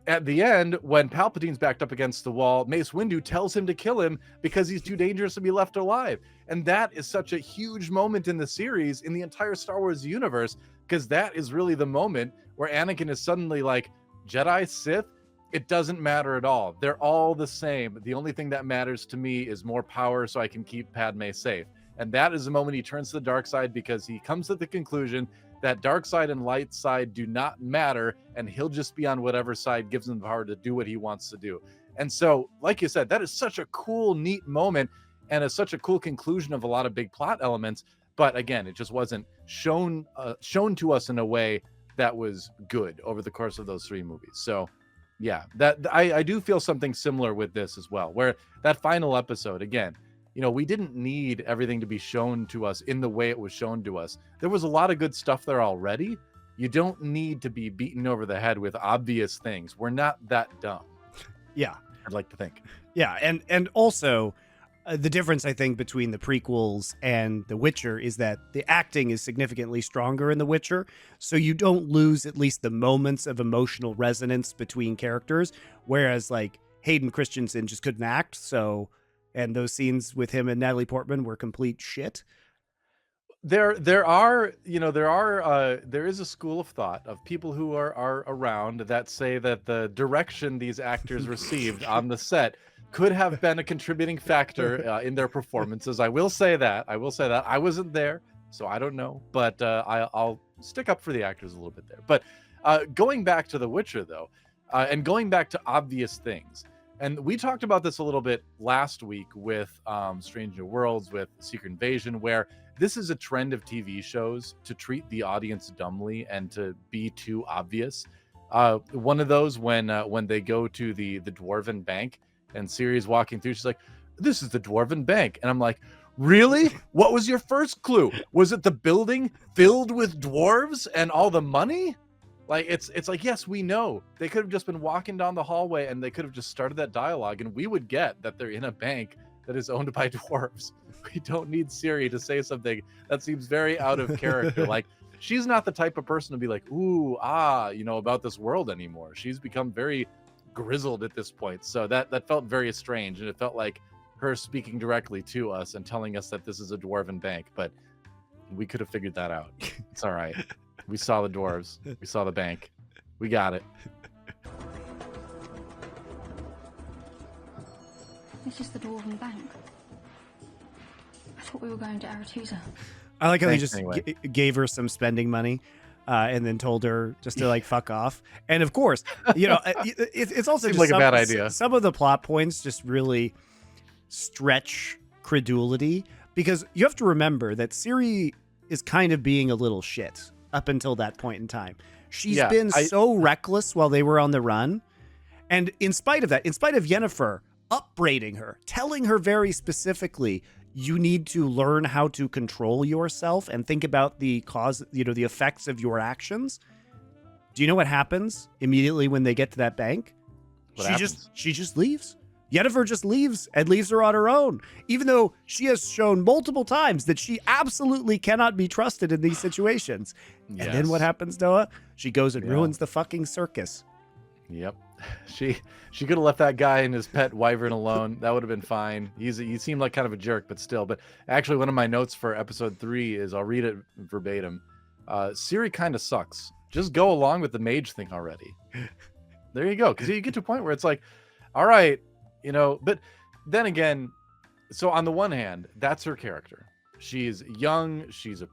at the end, when Palpatine's backed up against the wall, Mace Windu tells him to kill him because he's too dangerous to be left alive. And that is such a huge moment in the series, in the entire Star Wars universe, because that is really the moment where Anakin is suddenly like, Jedi, Sith, it doesn't matter at all. They're all the same. The only thing that matters to me is more power so I can keep Padme safe. And that is the moment he turns to the dark side because he comes to the conclusion that dark side and light side do not matter, and he'll just be on whatever side gives him the power to do what he wants to do. And so, like you said, that is such a cool, neat moment, and it's such a cool conclusion of a lot of big plot elements. But again, it just wasn't shown to us in a way that was good over the course of those 3 movies. So yeah, that I do feel something similar with this as well, where that final episode, again, we didn't need everything to be shown to us in the way it was shown to us. There was a lot of good stuff there already. You don't need to be beaten over the head with obvious things. We're not that dumb. Yeah. I'd like to think. Yeah, and also the difference, I think, between the prequels and The Witcher is that the acting is significantly stronger in The Witcher, so you don't lose at least the moments of emotional resonance between characters, whereas like Hayden Christensen just couldn't act, and those scenes with him and Natalie Portman were complete shit. There is a school of thought of people who are around that say that the direction these actors received on the set could have been a contributing factor in their performances. I will say that. I wasn't there, so I don't know, but I'll stick up for the actors a little bit there. But going back to The Witcher, though, and going back to obvious things, and we talked about this a little bit last week with Strange New Worlds, with Secret Invasion, where this is a trend of TV shows to treat the audience dumbly and to be too obvious. One of those when they go to the Dwarven Bank and Ciri's walking through, she's like, "This is the Dwarven Bank," and I'm like, "Really? What was your first clue? Was it the building filled with dwarves and all the money?" Like it's like, yes, we know. They could have just been walking down the hallway and they could have just started that dialogue, and we would get that they're in a bank that is owned by dwarves. We don't need Ciri to say something that seems very out of character. Like, she's not the type of person to be like, ooh, about this world anymore. She's become very grizzled at this point. So that felt very strange, and it felt like her speaking directly to us and telling us that this is a dwarven bank. But we could have figured that out. It's all right. We saw the dwarves. We saw the bank. We got it. This is the Dwarven Bank. I thought we were going to Aretusa. I like how Thanks, they just anyway. gave her some spending money and then told her just to like fuck off. And of course, it's also Seems just like a bad idea. Some of the plot points just really stretch credulity, because you have to remember that Ciri is kind of being a little shit up until that point in time. She's been so reckless while they were on the run. And in spite of that, in spite of Yennefer upbraiding her, telling her very specifically, you need to learn how to control yourself and think about the cause, the effects of your actions. Do you know what happens immediately when they get to that bank? She just leaves. Yennefer just leaves and leaves her on her own, even though she has shown multiple times that she absolutely cannot be trusted in these situations. Yes. And then what happens, Noah? She goes and ruins the fucking circus. Yep. She could have left that guy and his pet wyvern alone. That would have been fine. He seemed like kind of a jerk, but still. But actually, one of my notes for episode 3 is, I'll read it verbatim. Ciri kind of sucks. Just go along with the mage thing already. There you go. Because you get to a point where it's like, all right, but then again, so on the one hand, that's her character. She's young. She's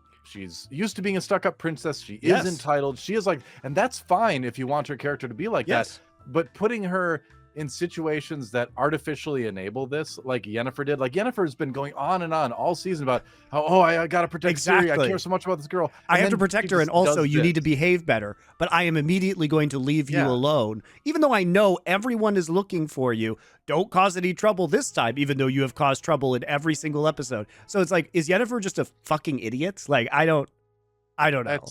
used to being a stuck-up princess. She is entitled. She is like, and that's fine if you want her character to be like that. But putting her in situations that artificially enable this, like Yennefer did. Like, Yennefer's been going on and on all season about how, I gotta protect Ciri. I care so much about this girl. I have to protect her, and also you need to behave better. But I am immediately going to leave you alone, even though I know everyone is looking for you. Don't cause any trouble this time, even though you have caused trouble in every single episode. So it's like, is Yennefer just a fucking idiot? Like, I don't know.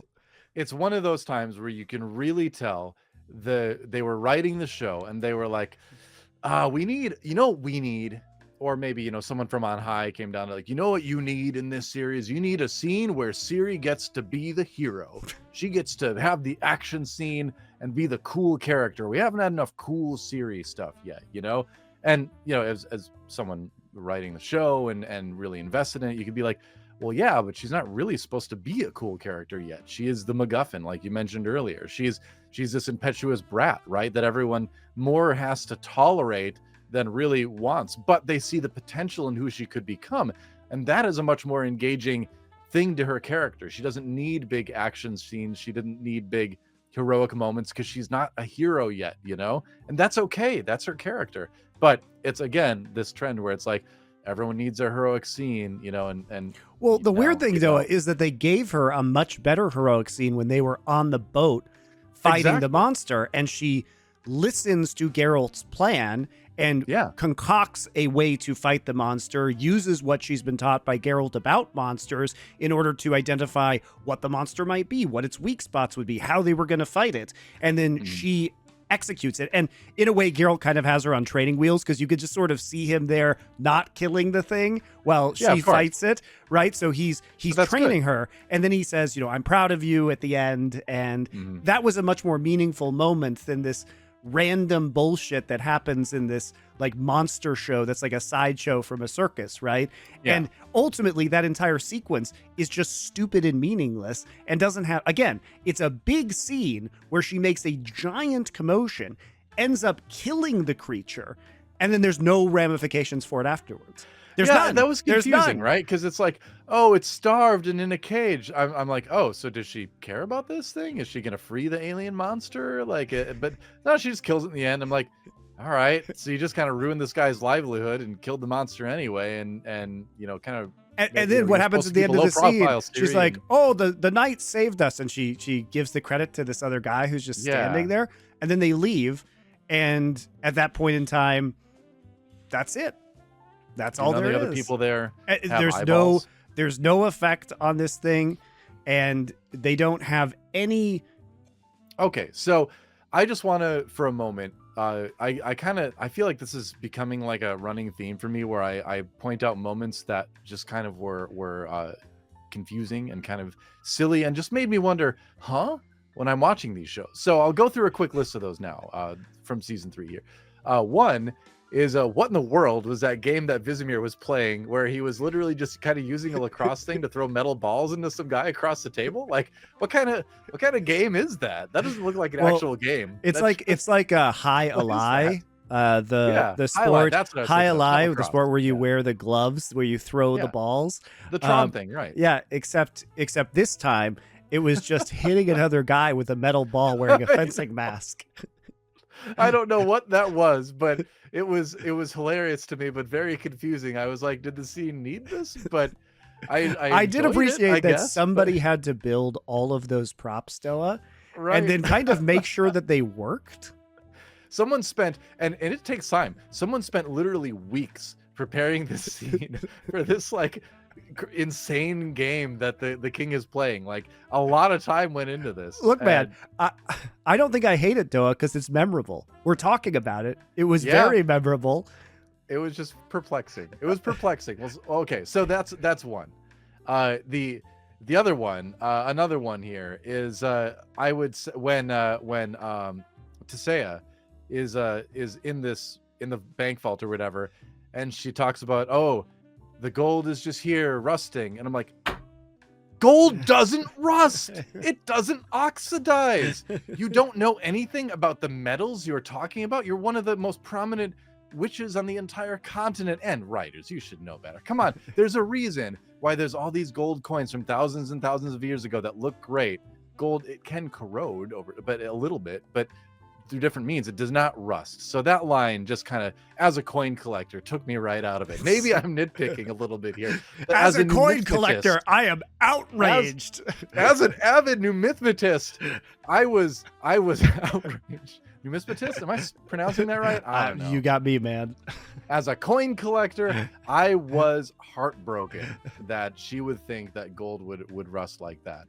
It's one of those times where you can really tell they were writing the show and they were like, we need, or maybe, someone from on high came down to like, what you need in this series? You need a scene where Ciri gets to be the hero. She gets to have the action scene and be the cool character. We haven't had enough cool Ciri stuff yet, And, as someone writing the show and really invested in it, you could be like, well, yeah, but she's not really supposed to be a cool character yet. She is the MacGuffin, like you mentioned earlier. She's this impetuous brat, right? That everyone more has to tolerate than really wants, but they see the potential in who she could become. And that is a much more engaging thing to her character. She doesn't need big action scenes. She didn't need big heroic moments because she's not a hero yet, you know? And that's okay. That's her character. But it's, again, this trend where it's like everyone needs a heroic scene, you know, and well, the weird thing though is that they gave her a much better heroic scene when they were on the boat fighting the monster, and she listens to Geralt's plan and concocts a way to fight the monster, uses what she's been taught by Geralt about monsters in order to identify what the monster might be, what its weak spots would be, how they were going to fight it. And then she executes it. And in a way, Geralt kind of has her on training wheels, because you could just sort of see him there not killing the thing while she fights it, right? So he's training her. And then he says, you know, I'm proud of you at the end. And that was a much more meaningful moment than this random bullshit that happens in this like monster show that's like a sideshow from a circus, right? And ultimately that entire sequence is just stupid and meaningless and doesn't have, again, it's a big scene where she makes a giant commotion, ends up killing the creature, and then there's no ramifications for it afterwards. There's none. That was confusing, right? Because it's like, oh, it's starved and in a cage. I'm like, oh, so does she care about this thing? Is she gonna free the alien monster? Like, but no, she just kills it in the end. I'm like, all right, so you just kind of ruined this guy's livelihood and killed the monster anyway, and you know, kind of. And then what happens at the end of the scene? She's like, oh, the knight saved us, and she gives the credit to this other guy who's just standing there, and then they leave, and at that point in time, that's it. That's all there is. The other people there there's no effect on this thing, and they don't have any. Okay, so I just want to, for a moment, I feel like this is becoming like a running theme for me, where I point out moments that just kind of were confusing and kind of silly and just made me wonder, when I'm watching these shows. So I'll go through a quick list of those now from season 3 here. One is what in the world was that game that Vizimir was playing, where he was literally just kind of using a lacrosse thing to throw metal balls into some guy across the table? Like, what kind of game is that? That doesn't look like an actual game. It's like a High Ally. The sport High Ally, the sport where you wear the gloves, where you throw the balls. The Tron thing, right? Yeah, except this time it was just hitting another guy with a metal ball wearing a fencing mask. I don't know what that was, but it was hilarious to me, but very confusing. I was like, did the scene need this? But I did appreciate that somebody had to build all of those props, DoA, and then kind of make sure that they worked. Someone spent, and it takes time. Someone spent literally weeks preparing this scene for this like insane game that the king is playing. Like, a lot of time went into this. Look, man, I don't think I hate it, DoA, because it's memorable. We're talking about it. It was very memorable. It was just perplexing. It was perplexing. Okay, so that's one. The other one, another one here is I would say when Tisea is in the bank vault or whatever, and she talks about, oh, the gold is just here rusting, and I'm like, gold doesn't rust. It doesn't oxidize. You don't know anything about the metals you're talking about. You're one of the most prominent witches on the entire continent, and writers. You should know better. Come on. There's a reason why there's all these gold coins from thousands and thousands of years ago that look great. Gold, it can corrode over, but a little bit, but through different means, it does not rust. So that line just kind of, as a coin collector, took me right out of it. Maybe I'm nitpicking a little bit here. As a coin collector, I am outraged. As an avid numismatist, I was outraged. Numismatist? Am I pronouncing that right? I don't know. You got me, man. As a coin collector, I was heartbroken that she would think that gold would rust like that.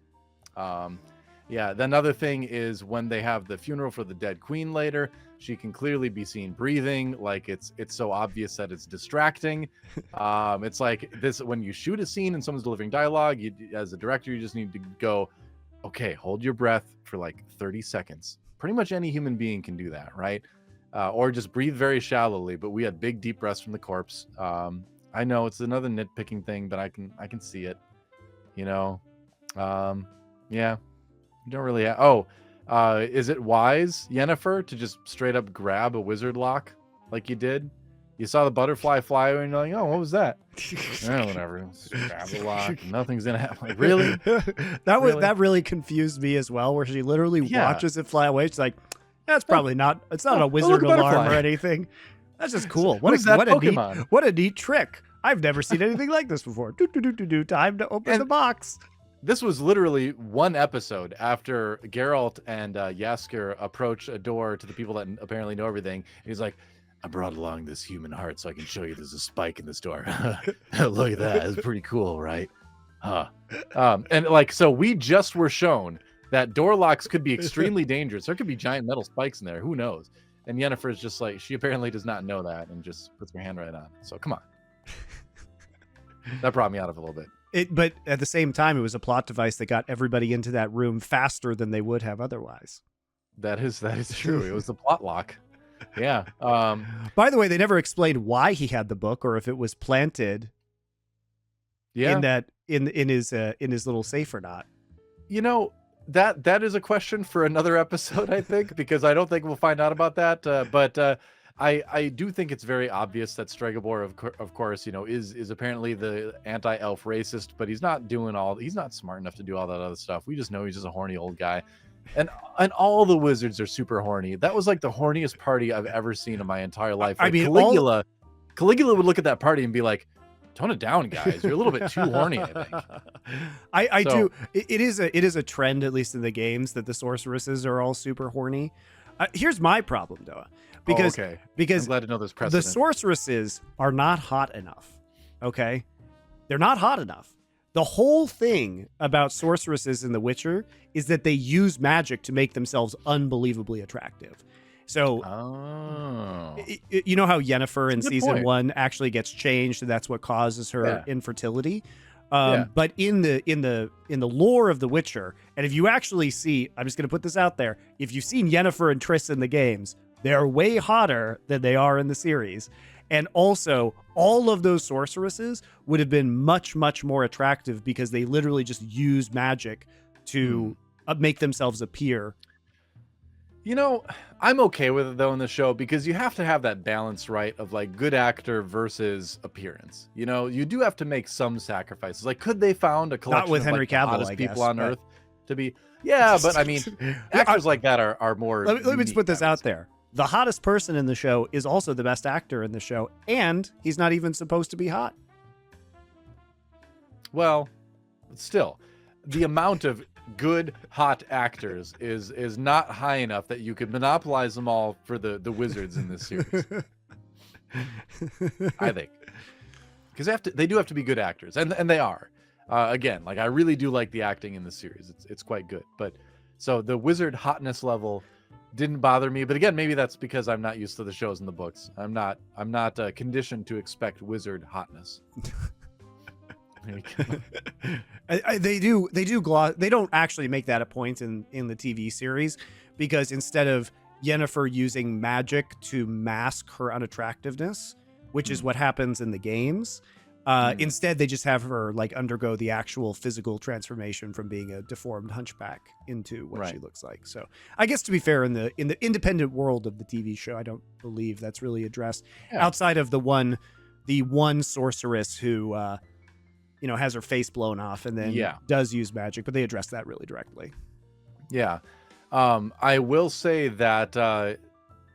Yeah, another thing is when they have the funeral for the dead queen later, she can clearly be seen breathing. Like, it's so obvious that it's distracting. It's like this, when you shoot a scene and someone's delivering dialogue, as a director, you just need to go, okay, hold your breath for like 30 seconds. Pretty much any human being can do that, right? Or just breathe very shallowly, but we had big deep breaths from the corpse. I know it's another nitpicking thing, but I can see it, you know. Yeah. You don't really is it wise, Yennefer, to just straight up grab a wizard lock like you did? You saw the butterfly fly and you're like, oh, what was that? Whatever. Travelogue. Nothing's gonna happen. Like, really? That really confused me as well, where she literally watches it fly away. She's like, that's probably not. It's not a wizard alarm or anything. That's just cool. What a neat trick. I've never seen anything like this before. Time to open the box. This was literally one episode after Geralt and Jaskier approach a door to the people that apparently know everything. He's like, I brought along this human heart so I can show you there's a spike in this door. Look at that. It's pretty cool, right? And like, so we just were shown that door locks could be extremely dangerous. There could be giant metal spikes in there. Who knows? And Yennefer's just like, she apparently does not know that and just puts her hand right on. So come on. That brought me out of it a little bit. But at the same time, it was a plot device that got everybody into that room faster than they would have otherwise. That is true. It was the plot lock. Yeah. By the way, they never explained why he had the book or if it was planted in his little safe or not. You know, that is a question for another episode, I think, because I don't think we'll find out about that. But I do think it's very obvious that Stregobor, of course, you know, is apparently the anti-elf racist, but he's not smart enough to do all that other stuff. We just know he's just a horny old guy. And all the wizards are super horny. That was like the horniest party I've ever seen in my entire life. Like, I mean, Caligula would look at that party and be like, tone it down, guys. You're a little bit too horny, I think. It is a trend, at least in the games, that the sorceresses are all super horny. Here's my problem, Doa. Because I'm glad to know there's precedent. The sorceresses are not hot enough. Okay? They're not hot enough. The whole thing about sorceresses in The Witcher is that they use magic to make themselves unbelievably attractive. So, you know how Yennefer in season 1 actually gets changed, and that's what causes her infertility. But in the lore of The Witcher, and if you actually see, I'm just going to put this out there, if you've seen Yennefer and Triss in the games, they're way hotter than they are in the series. And also, all of those sorceresses would have been much, much more attractive because they literally just use magic to make themselves appear. You know, I'm okay with it, though, in the show, because you have to have that balance, right, of, like, good actor versus appearance. You know, you do have to make some sacrifices. Like, could they found a collection Not with of, Henry like, the Cavill, hottest I guess, people on Earth to be... Yeah, but, I mean, actors like that are more... Let me just put this out there. The hottest person in the show is also the best actor in the show, and he's not even supposed to be hot. Well, still, the amount of good hot actors is not high enough that you could monopolize them all for the wizards in this series. I think, because they do have to be good actors, and they are. Again, like, I really do like the acting in this series. It's quite good. But so the wizard hotness level didn't bother me, but again, maybe that's because I'm not used to the shows and the books. I'm not conditioned to expect wizard hotness. They don't actually make that a point in the TV series, because instead of Yennefer using magic to mask her unattractiveness, which is what happens in the games, instead they just have her like undergo the actual physical transformation from being a deformed hunchback into what she looks like. So I guess, to be fair, in the independent world of the TV show, I don't believe that's really addressed outside of the one sorceress who has her face blown off and then does use magic, but they address that really directly. Yeah. I will say that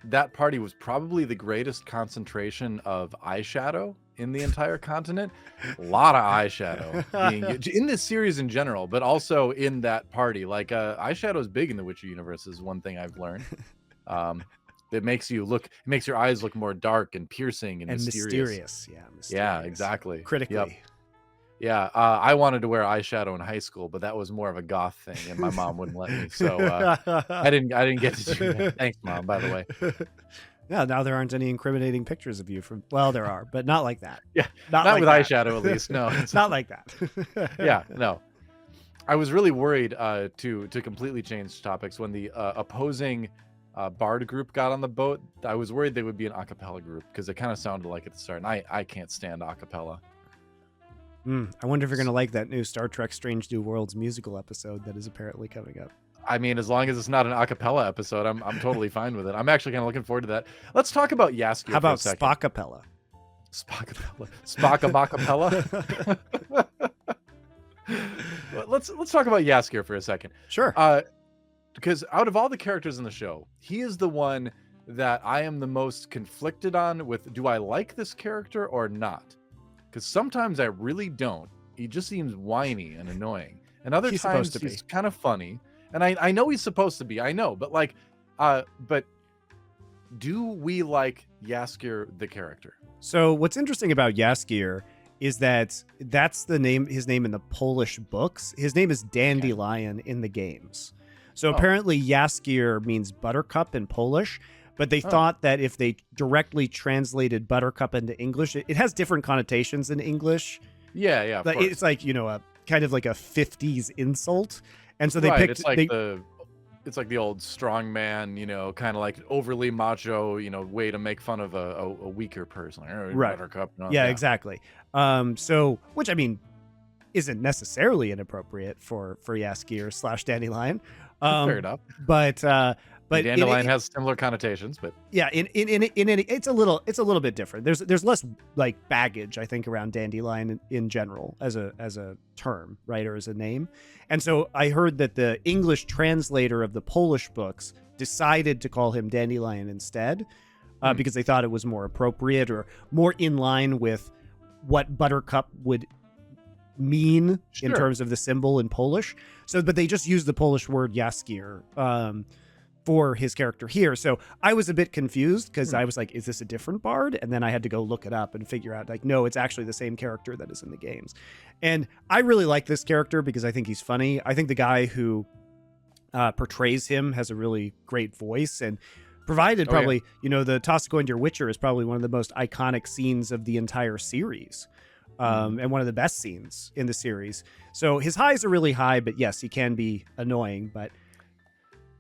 that party was probably the greatest concentration of eyeshadow in the entire continent. A lot of eyeshadow being in this series in general, but also in that party. Like, eyeshadow is big in the Witcher universe, is one thing I've learned. It makes your eyes look more dark and piercing and mysterious. Yeah, exactly. Critically. Yep. Yeah, I wanted to wear eyeshadow in high school, but that was more of a goth thing, and my mom wouldn't let me. So I didn't get to do that. Thanks, Mom, by the way. Yeah, now there aren't any incriminating pictures of you from... Well, there are, but not like that. Yeah, not like with that. eyeshadow, at least. No, it's not like that. Yeah, no. I was really worried to completely change topics when the opposing bard group got on the boat. I was worried they would be an a cappella group, because it kind of sounded like at the start, and I can't stand a cappella. I wonder if you're going to like that new Star Trek Strange New Worlds musical episode that is apparently coming up. I mean, as long as it's not an a cappella episode, I'm totally fine with it. I'm actually kind of looking forward to that. Let's talk about Jaskier. How about for a second. Spockapella? Spockabacapella. Let's talk about Jaskier for a second. Sure. Because out of all the characters in the show, he is the one that I am the most conflicted on with. Do I like this character or not? Because sometimes I really don't. He just seems whiny and annoying, and other He's times supposed to be. he's kind of funny. And I know he's supposed to be. I know, but like, but do we like Jaskier the character? So what's interesting about Jaskier is that that's his name in the Polish books. His name is Dandelion in the games. So apparently Jaskier means buttercup in Polish, but they thought that if they directly translated buttercup into English, it has different connotations in English. Yeah, of Like, course. it's like, a kind of like a 50s insult. And so they Right, picked it's like the old strong man, kind of like overly macho, way to make fun of a weaker person. Like, Right. Buttercup, Yeah, exactly. So, which I mean, isn't necessarily inappropriate for Jaskier / Dandelion. Fair enough. But Dandelion has similar connotations, but yeah, it's a little bit different. There's less like baggage, I think, around Dandelion in general as a term, right, or as a name. And so I heard that the English translator of the Polish books decided to call him Dandelion instead, because they thought it was more appropriate or more in line with what buttercup would mean in terms of the symbol in Polish. So, but they just used the Polish word Jaskier for his character here. So I was a bit confused because I was like, is this a different bard? And then I had to go look it up and figure out, like, no, it's actually the same character that is in the games. And I really like this character because I think he's funny. I think the guy who portrays him has a really great voice and provided probably, the toss a coin to your Witcher is probably one of the most iconic scenes of the entire series. And one of the best scenes in the series. So his highs are really high, but yes, he can be annoying, but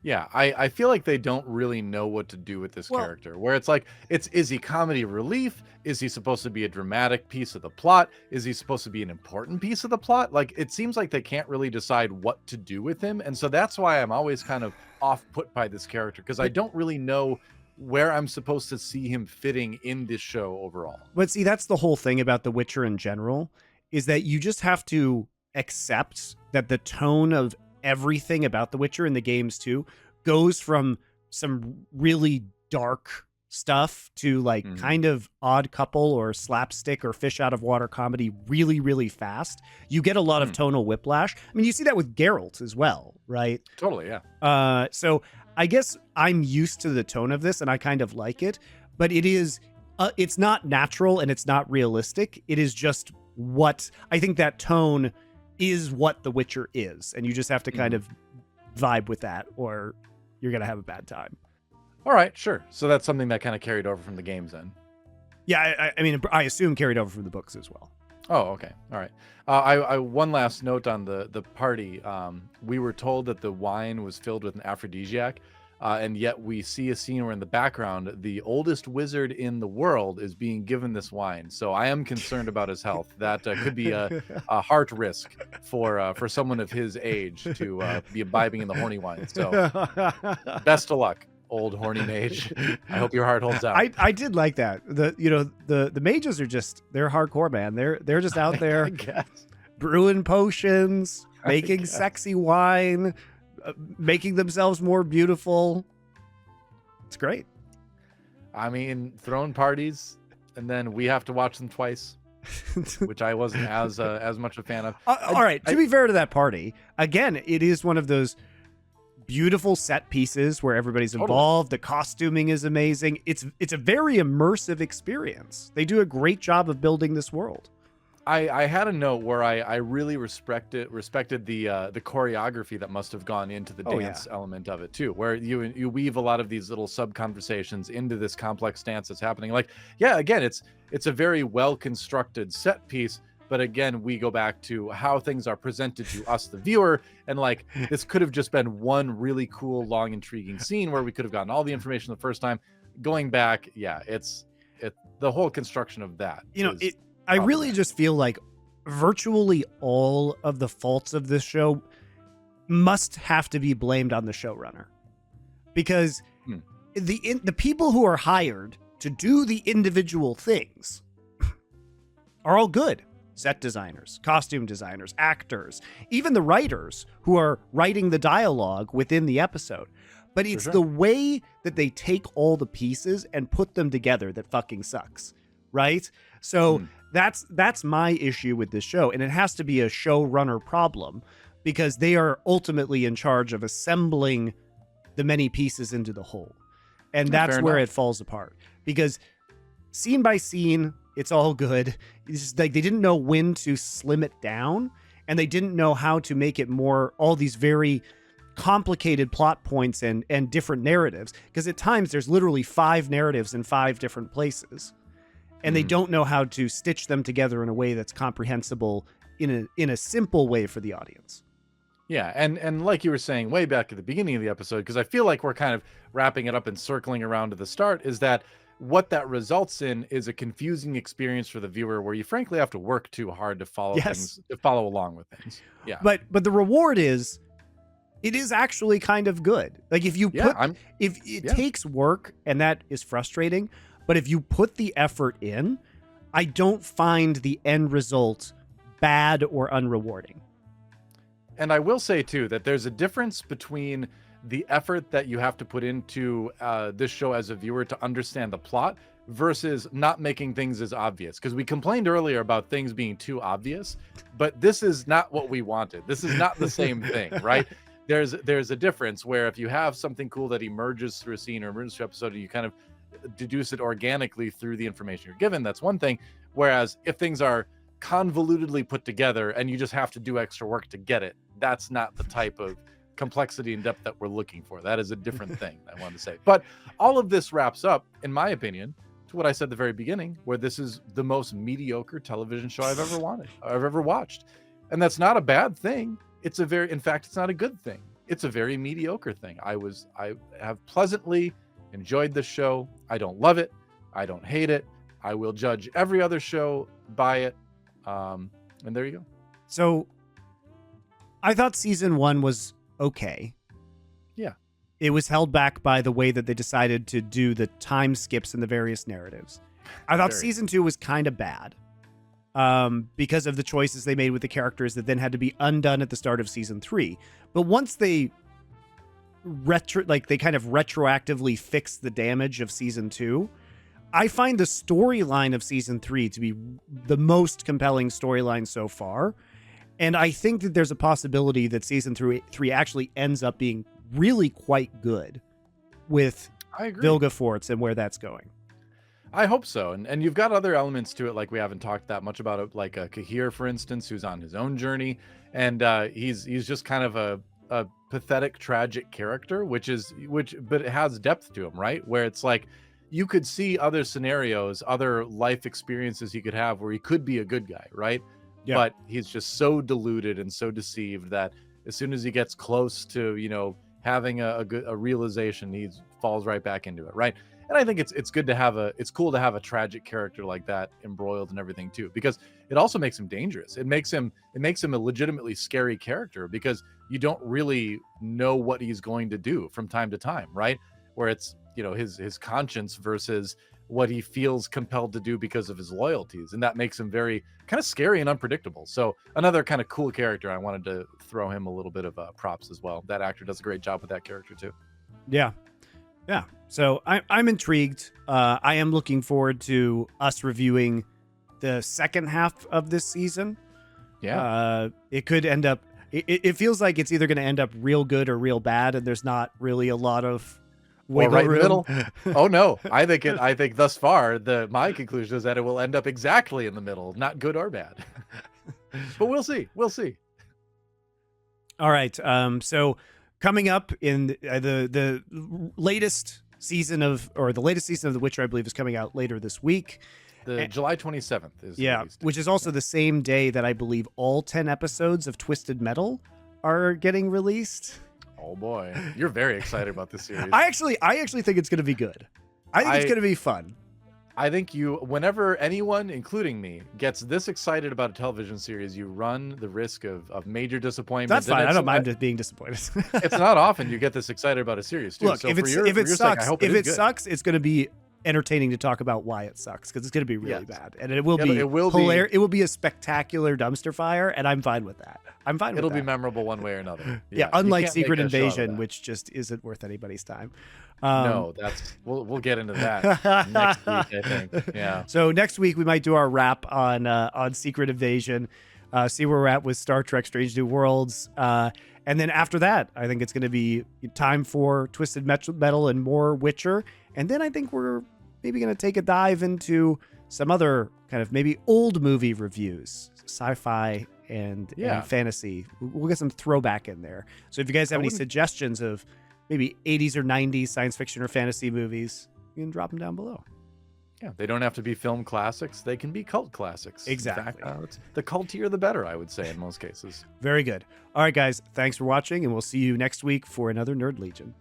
yeah, I feel like they don't really know what to do with this character, where it's like, is he comedy relief? Is he supposed to be a dramatic piece of the plot? Is he supposed to be an important piece of the plot? Like, it seems like they can't really decide what to do with him. And so that's why I'm always kind of off put by this character, because I don't really know where I'm supposed to see him fitting in this show overall. But see, that's the whole thing about The Witcher in general, is that you just have to accept that the tone of everything about The Witcher in the games too goes from some really dark stuff to like kind of odd couple or slapstick or fish out of water comedy really, really fast. You get a lot of tonal whiplash. I mean, you see that with Geralt as well, right? Totally, yeah. So I guess I'm used to the tone of this and I kind of like it, but it's not natural and it's not realistic. It is just what I think that tone is what The Witcher is. And you just have to kind of vibe with that or you're going to have a bad time. All right, sure. So that's something that kind of carried over from the games then. Yeah, I mean, I assume carried over from the books as well. Oh, okay. All right. I one last note on the party. We were told that the wine was filled with an aphrodisiac, and yet we see a scene where in the background, the oldest wizard in the world is being given this wine. So I am concerned about his health. That could be a heart risk for someone of his age to be imbibing in the horny wine. So best of luck, old horny mage. I hope your heart holds out. I did like that. The mages are they're hardcore, man. They're just out there brewing potions, making sexy wine, making themselves more beautiful. It's great. I mean, throwing parties, and then we have to watch them twice, which I wasn't as much a fan of. All right, to be fair to that party, again, it is one of those beautiful set pieces where everybody's involved. The costuming is amazing. It's a very immersive experience. They do a great job of building this world. I had a note where I really respected the choreography that must have gone into the dance element of it too, where you weave a lot of these little sub conversations into this complex dance that's happening. Like, yeah, again, it's a very well constructed set piece, but again, we go back to how things are presented to us, the viewer, and like this could have just been one really cool, long, intriguing scene where we could have gotten all the information the first time. Going back, yeah, it's the whole construction of that. I really just feel like virtually all of the faults of this show must have to be blamed on the showrunner, because the people who are hired to do the individual things are all good. Set designers, costume designers, actors, even the writers who are writing the dialogue within the episode. But it's the way that they take all the pieces and put them together that fucking sucks, right? So that's my issue with this show, and it has to be a showrunner problem, because they are ultimately in charge of assembling the many pieces into the whole. And that's where it falls apart, because scene by scene, it's all good. It's just like they didn't know when to slim it down, and they didn't know how to make it more all these very complicated plot points and different narratives, because at times there's literally 5 narratives in 5 different places, and they don't know how to stitch them together in a way that's comprehensible in a simple way for the audience. Yeah, and like you were saying way back at the beginning of the episode, because I feel like we're kind of wrapping it up and circling around to the start, is that what that results in is a confusing experience for the viewer, where you frankly have to work too hard to follow things, to follow along with things. Yeah, but the reward is, it is actually kind of good. Like if you if it takes work, and that is frustrating, but if you put the effort in, I don't find the end result bad or unrewarding. And I will say too that there's a difference between the effort that you have to put into this show as a viewer to understand the plot versus not making things as obvious. Because we complained earlier about things being too obvious, but this is not what we wanted. This is not the same thing, right? There's a difference where if you have something cool that emerges through a scene or emerges through an episode, you kind of deduce it organically through the information you're given. That's one thing. Whereas if things are convolutedly put together and you just have to do extra work to get it, that's not the type of complexity and depth that we're looking for. That is a different thing, I wanted to say. But all of this wraps up, in my opinion, to what I said at the very beginning, where this is the most mediocre television show I've ever watched. And that's not a bad thing. In fact, it's not a good thing. It's a very mediocre thing. I have pleasantly enjoyed this show. I don't love it. I don't hate it. I will judge every other show by it. And there you go. So I thought season 1 was okay. Yeah. It was held back by the way that they decided to do the time skips in the various narratives. I thought season 2 was kind of bad. Because of the choices they made with the characters that then had to be undone at the start of season 3. But once they kind of retroactively fixed the damage of season 2, I find the storyline of season 3 to be the most compelling storyline so far. And I think that there's a possibility that season 3 actually ends up being really quite good with Vilgefortz and where that's going. I hope so. And you've got other elements to it, like we haven't talked that much about it, like Cahir, for instance, who's on his own journey. And he's just kind of a pathetic, tragic character, but it has depth to him, right? Where it's like, you could see other scenarios, other life experiences he could have where he could be a good guy, right? Yeah. But he's just so deluded and so deceived that as soon as he gets close to, having a realization, he falls right back into it, right? And I think it's good to it's cool to have a tragic character like that embroiled and everything too, because it also makes him dangerous. It makes him a legitimately scary character, because you don't really know what he's going to do from time to time, right? Where it's, his conscience versus what he feels compelled to do because of his loyalties. And that makes him very kind of scary and unpredictable. So another kind of cool character. I wanted to throw him a little bit of props as well. That actor does a great job with that character too. Yeah. Yeah. So I'm intrigued. I am looking forward to us reviewing the second half of this season. Yeah. It could end up, it feels like it's either going to end up real good or real bad. And there's not really a lot of wiggle right room. In the middle. Oh no. I think thus far, my conclusion is that it will end up exactly in the middle, not good or bad. But we'll see. All right. So coming up in the latest season of The Witcher, I believe, is coming out later this week. July 27th is which is also the same day that I believe all 10 episodes of Twisted Metal are getting released. Oh boy, you're very excited about this series. I actually think it's going to be good. I think it's going to be fun. I think whenever anyone, including me, gets this excited about a television series, you run the risk of major disappointment. That's fine. I don't mind just being disappointed. It's not often you get this excited about a series, too. Look, so if it sucks, it's going to be entertaining to talk about why it sucks, because it's going to be really bad, and it will be hilarious. It will be a spectacular dumpster fire, and I'm fine with that. It'll be memorable one way or another. Yeah, unlike Secret Invasion, which just isn't worth anybody's time. No, we'll get into that next week, I think. Yeah. So next week we might do our wrap on Secret Invasion, see where we're at with Star Trek: Strange New Worlds, and then after that, I think it's going to be time for Twisted Metal and more Witcher, and then I think we're maybe going to take a dive into some other kind of maybe old movie reviews, sci-fi and fantasy. We'll get some throwback in there. So if you guys have any suggestions of maybe 80s or 90s science fiction or fantasy movies, you can drop them down below. Yeah, they don't have to be film classics. They can be cult classics. Exactly. In fact, the cultier, the better, I would say, in most cases. Very good. All right, guys, thanks for watching, and we'll see you next week for another Nerd Legion.